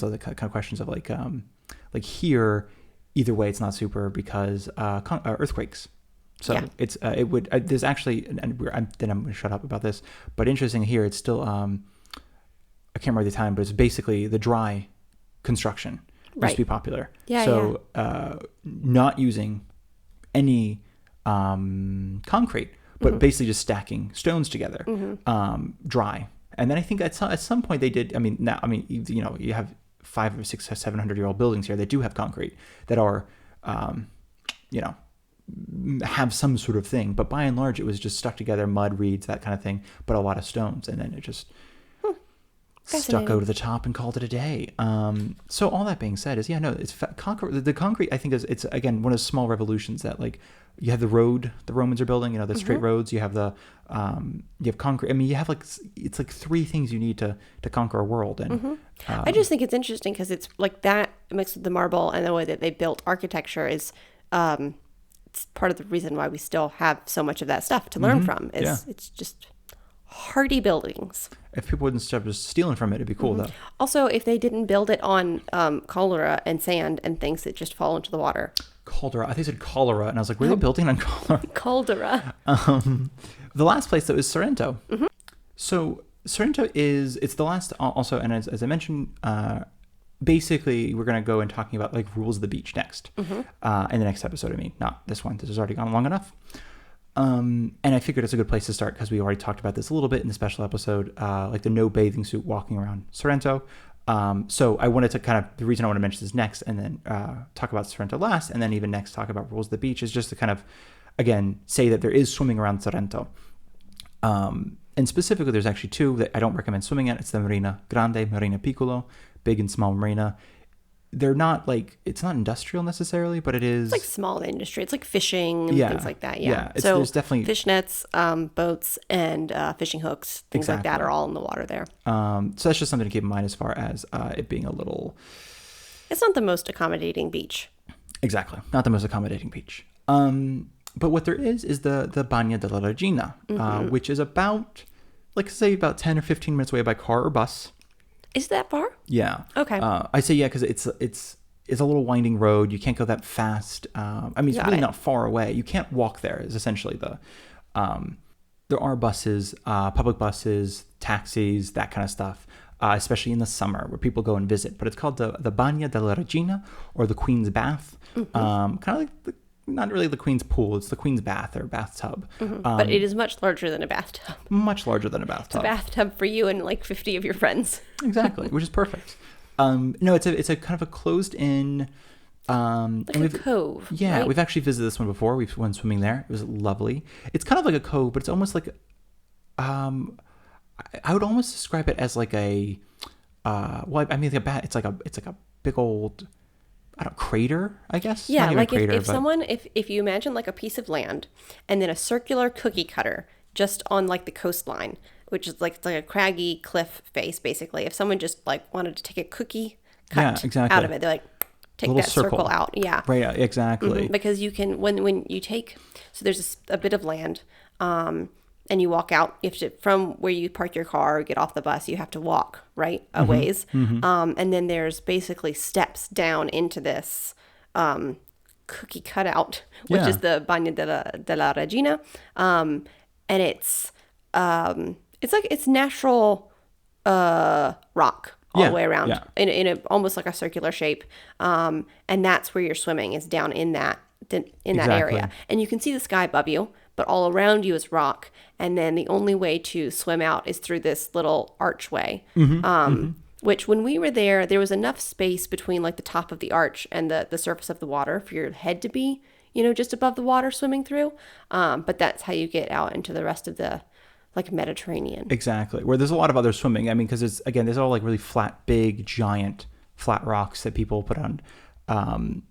other kind of questions of like here, either way, it's not super because earthquakes. So it's there's actually, and I'm going to shut up about this. But interesting here, it's still I can't remember the time, but it's basically the dry construction. used to be popular. So not using any concrete, but basically just stacking stones together, dry. And then I think at some point they did. You have 500 or 600 or 700-year-old buildings here that do have concrete that are, have some sort of thing. But by and large, it was just stuck together, mud, reeds, that kind of thing, but a lot of stones. And then it just stuck over the top and called it a day. So all that being said is, it's the concrete, I think, it's, again, one of those small revolutions that, like, you have the road the Romans are building, the straight roads, you have you have concrete. I mean, you have it's like three things you need to conquer a world. And I just think it's interesting because it's like that mixed with the marble and the way that they built architecture is, it's part of the reason why we still have so much of that stuff to learn from. It's just hardy buildings. If people wouldn't stop just stealing from it, it'd be cool though. Also, if they didn't build it on cholera and sand and things that just fall into the water. Caldera. I think it said cholera, and I was like, were they building on cholera? Caldera. The last place, though, is Sorrento. So Sorrento it's the last also, and as I mentioned, basically we're going to go and talking about like rules of the beach next. In the next episode, I mean, not this one. This has already gone long enough. And I figured it's a good place to start because we already talked about this a little bit in the special episode, like the no bathing suit walking around Sorrento. So I wanted to the reason I want to mention this next and then talk about Sorrento last, and then even next talk about rules of the beach is just to kind of, again, say that there is swimming around Sorrento. And specifically, there's actually two that I don't recommend swimming at. It's the Marina Grande, Marina Piccolo, big and small marina. They're not it's not industrial necessarily, but it is. It's like small industry. It's like fishing and things like that. Yeah. So there's definitely fish nets, boats, and fishing hooks, things like that are all in the water there. So that's just something to keep in mind as far as it being a little. It's not the most accommodating beach. Exactly. Not the most accommodating beach. But what there is the Bagna della Regina, which is about, about 10 or 15 minutes away by car or bus. Is that far? Yeah. Okay. I say because it's a little winding road. You can't go that fast. It's really not far away. You can't walk there. Is essentially there are buses, public buses, taxis, that kind of stuff, especially in the summer where people go and visit. But it's called the Bagna della Regina, or the Queen's Bath. Kind of like not really the Queen's Pool. It's the Queen's Bath or bathtub. But it is much larger than a bathtub. Much larger than a bathtub. It's a bathtub for you and 50 of your friends. Exactly, which is perfect. No, it's a kind of a closed-in... like a cove. Yeah, right? We've actually visited this one before. We went swimming there. It was lovely. It's kind of like a cove, but it's almost like... I would almost describe it as like a... it's like a big old... crater, I guess. Yeah, like if you imagine like a piece of land and then a circular cookie cutter just on like the coastline, which is it's like a craggy cliff face, basically. If someone just wanted to take a cookie cut out of it, they're take that circle out. Yeah. Right, exactly. Because you can, when you take, so there's a bit of land, and you walk out, you have to, from where you park your car or get off the bus, you have to walk, right, a ways. And then there's basically steps down into this cookie cutout, which is the Bagna della Regina. And it's natural rock all the way around in a almost like a circular shape. And that's where you're swimming, is down in that area. And you can see the sky above you, but all around you is rock. And then the only way to swim out is through this little archway, which when we were there was enough space between the top of the arch and the surface of the water for your head to be, just above the water swimming through. But that's how you get out into the rest of the Mediterranean. Exactly. Where there's a lot of other swimming. I mean, because it's, again, there's all really flat, big, giant, flat rocks that people put on the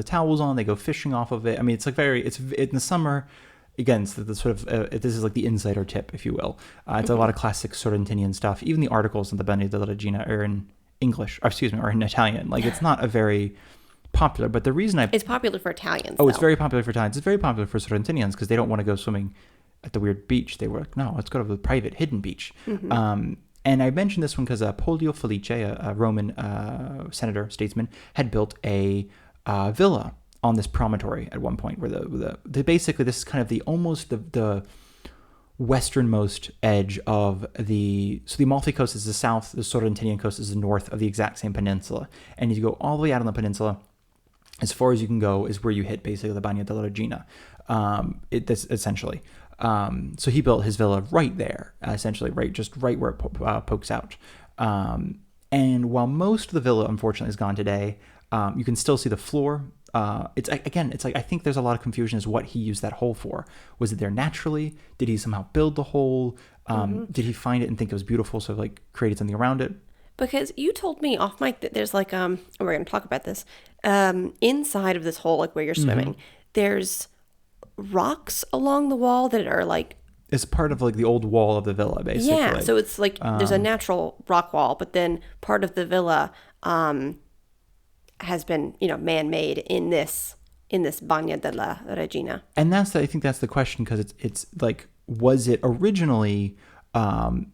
towels on. They go fishing off of it. I mean, it's in the summer. Again, it's the sort of this is the insider tip, if you will. It's a lot of classic Sorrentinian stuff. Even the articles in the Bagna della Regina are in English, or in Italian. It's not a very popular. But the reason it's popular for Italians. It's very popular for Italians. It's very popular for Sorrentinians because they don't want to go swimming at the weird beach. They were like, no, let's go to the private hidden beach. And I mentioned this one because Pollio Felice, a Roman senator, statesman, had built a villa on this promontory at one point, where basically this is kind of the westernmost edge of so the Amalfi Coast is the south, the Sorrentinian coast is the north of the exact same peninsula. And you go all the way out on the peninsula, as far as you can go is where you hit basically the Bagno della Regina. That's essentially. So he built his villa right there, essentially right where it pokes out. And while most of the villa, unfortunately, is gone today, you can still see the floor. It's like I think there's a lot of confusion as what he used that hole for. Was it there naturally? Did he somehow build the hole? Did he find it and think it was beautiful, so like created something around it? Because you told me off mic that there's like we're going to talk about this inside of this hole, like where you're swimming. There's rocks along the wall that are like. It's part of like the old wall of the villa, basically. Yeah, so it's like there's a natural rock wall, but then part of the villa has been, man-made in this Bagno della Regina. And I think that's the question, because it's like, was it originally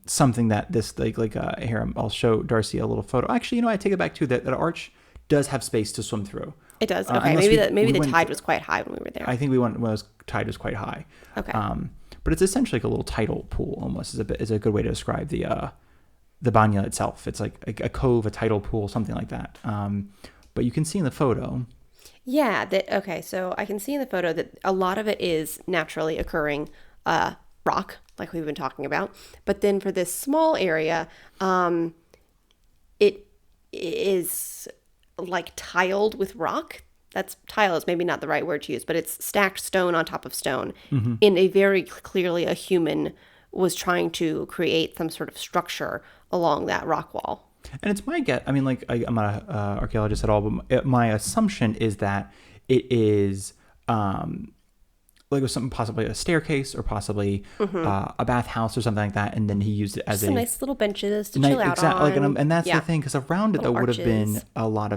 something that this here I'll show Darcy a little photo. Actually, I take it back too, that arch does have space to swim through. It does. Okay, maybe the tide was quite high when we were there. I think we went when the tide was quite high. Okay. But it's essentially like a little tidal pool, almost is a good way to describe the bagno itself. It's like a cove, a tidal pool, something like that. But you can see in the photo. Yeah. Okay. So I can see in the photo that a lot of it is naturally occurring rock, like we've been talking about. But then for this small area, it is like tiled with rock. Tile is maybe not the right word to use, but it's stacked stone on top of stone in a very clearly a human was trying to create some sort of structure along that rock wall. And it's my guess. I mean, like, I'm not an archaeologist at all, but my assumption is that it is like it was something, possibly a staircase or possibly a bathhouse or something like that. And then he used it as some nice little benches to chill out on. Like, and that's the thing, because around it, though, would have been a lot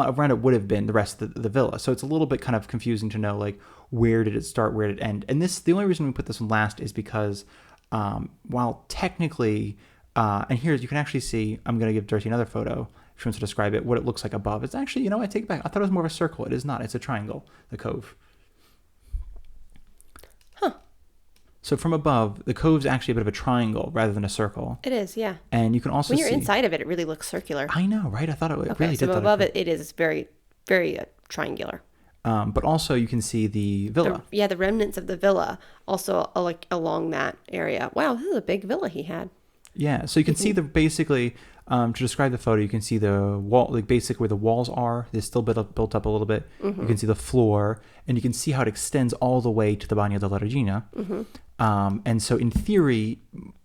around it would have been the rest of the villa. So it's a little bit kind of confusing to know, like, where did it start, where did it end? And the only reason we put this one last is because while technically, and here you can actually see, I'm going to give Darcy another photo if she wants to describe it, what it looks like above. It's actually, I take it back. I thought it was more of a circle. It is not. It's a triangle, the cove. So from above, the cove's actually a bit of a triangle rather than a circle. It is, yeah. And you can also when you're inside of it, it really looks circular. I know, right? I thought it really did. So above it is very, very triangular. But also you can see the villa. The remnants of the villa also like along that area. Wow, this is a big villa he had. Yeah, so you can see basically, to describe the photo, you can see the wall, like basically where the walls are. They're still built up a little bit. You can see the floor, and you can see how it extends all the way to the Bagno della Regina. And so in theory,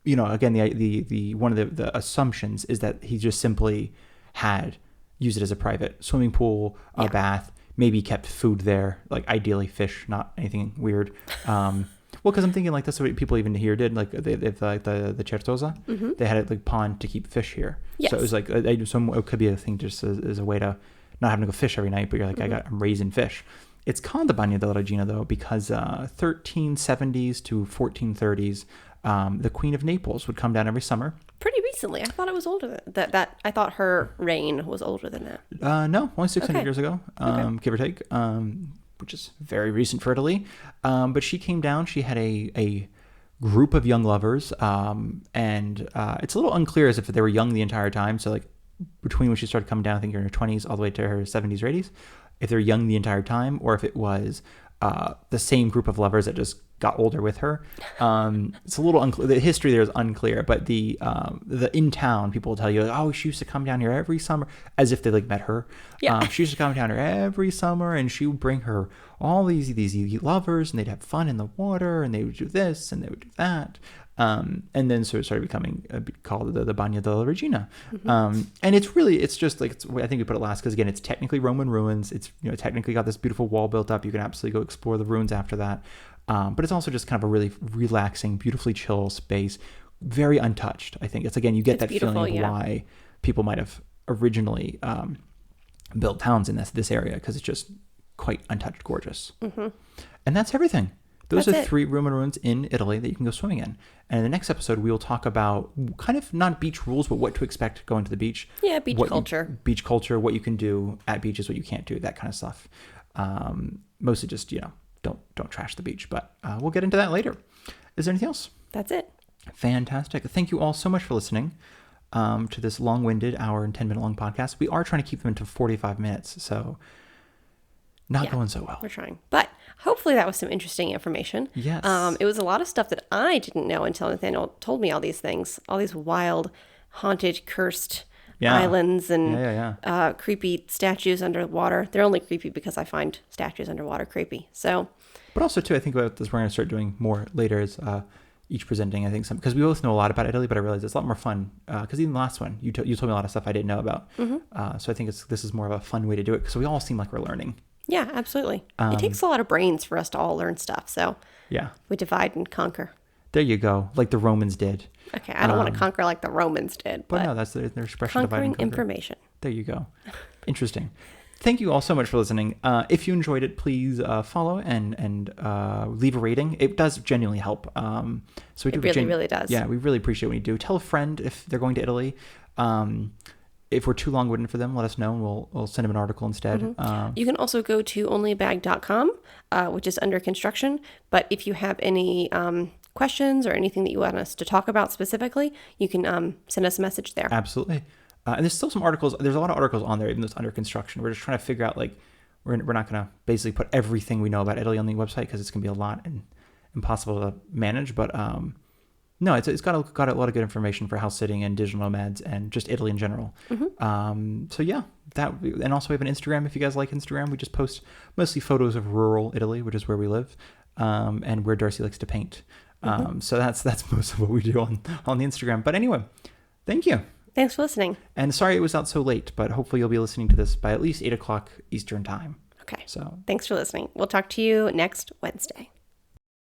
again, the one of the assumptions is that he just simply had used it as a private swimming pool, a bath, maybe kept food there, like ideally fish, not anything weird. Well, because I'm thinking like that's what people even here did, like if like the Certosa, they had a like pond to keep fish here. Yes. So it was like it could be a thing just as a way to not having to go fish every night, but you're like I'm raising fish. It's called the Bagno della Regina though because 1370s to 1430s, the Queen of Naples would come down every summer. Pretty recently, I thought it was older than that. I thought her reign was older than that. No, only 600 years ago, give or take. Which is very recent for Italy. But she came down. She had a group of young lovers, and it's a little unclear as if they were young the entire time. So like between when she started coming down, I think in her 20s all the way to her 70s or 80s, if they're young the entire time, or if it was the same group of lovers that just got older with her. It's a little unclear. The history there is unclear, but the in town people will tell you, like, oh, she used to come down here every summer, as if they like met her. Yeah. She used to come down here every summer, and she would bring her all these lovers, and they'd have fun in the water, and they would do this and they would do that. And then so it started becoming called the Bagno della Regina. And it's just like, I think we put it last because again, it's technically Roman ruins. It's technically got this beautiful wall built up. You can absolutely go explore the ruins after that. But it's also just kind of a really relaxing, beautifully chill space, very untouched. I think it's you get that feeling of why people might have originally built towns in this area, because it's just quite untouched, gorgeous. And that's everything. Those are 3 Roman ruins in Italy that you can go swimming in. And in the next episode, we will talk about kind of not beach rules, but what to expect going to the beach. Yeah, beach culture. Beach culture, what you can do at beaches, what you can't do, that kind of stuff. Mostly just, don't trash the beach, but we'll get into that later. Is there anything else? That's it. Fantastic. Thank you all so much for listening to this long-winded hour and 10-minute long podcast. We are trying to keep them to 45 minutes, so not going so well. We're trying. But hopefully that was some interesting information. Yes. It was a lot of stuff that I didn't know until Nathaniel told me all these things, all these wild, haunted, cursed islands and creepy statues underwater. They're only creepy because I find statues underwater creepy. So, but also too, I think about this. We're going to start doing more later. Is each presenting, I think, some because we both know a lot about Italy, but I realized it's a lot more fun because even the last one, you told me a lot of stuff I didn't know about. So I think this is more of a fun way to do it because we all seem like we're learning. Yeah, absolutely. It takes a lot of brains for us to all learn stuff. So yeah, we divide and conquer. There you go, like the Romans did. Okay, I don't want to conquer like the Romans did. But no, that's their expression. Conquering information. There you go. Interesting. Thank you all so much for listening. If you enjoyed it, please follow and leave a rating. It does genuinely help. So it really does. Yeah, we really appreciate when you do. Tell a friend if they're going to Italy. If we're too long-winded for them, let us know, and we'll send them an article instead. You can also go to onlybag.com, which is under construction. But if you have any questions or anything that you want us to talk about specifically, you can send us a message there. Absolutely. And there's still some articles. There's a lot of articles on there, even though it's under construction. We're just trying to figure out, like, we're not going to basically put everything we know about Italy on the website because it's going to be a lot and impossible to manage. But no, it's got a lot of good information for house sitting and digital nomads and just Italy in general. So yeah, and also we have an Instagram. If you guys like Instagram, we just post mostly photos of rural Italy, which is where we live, and where Darcy likes to paint. So that's most of what we do on the Instagram. But anyway, thank you. Thanks for listening. And sorry it was out so late, but hopefully you'll be listening to this by at least 8 o'clock Eastern time. Okay. So thanks for listening. We'll talk to you next Wednesday.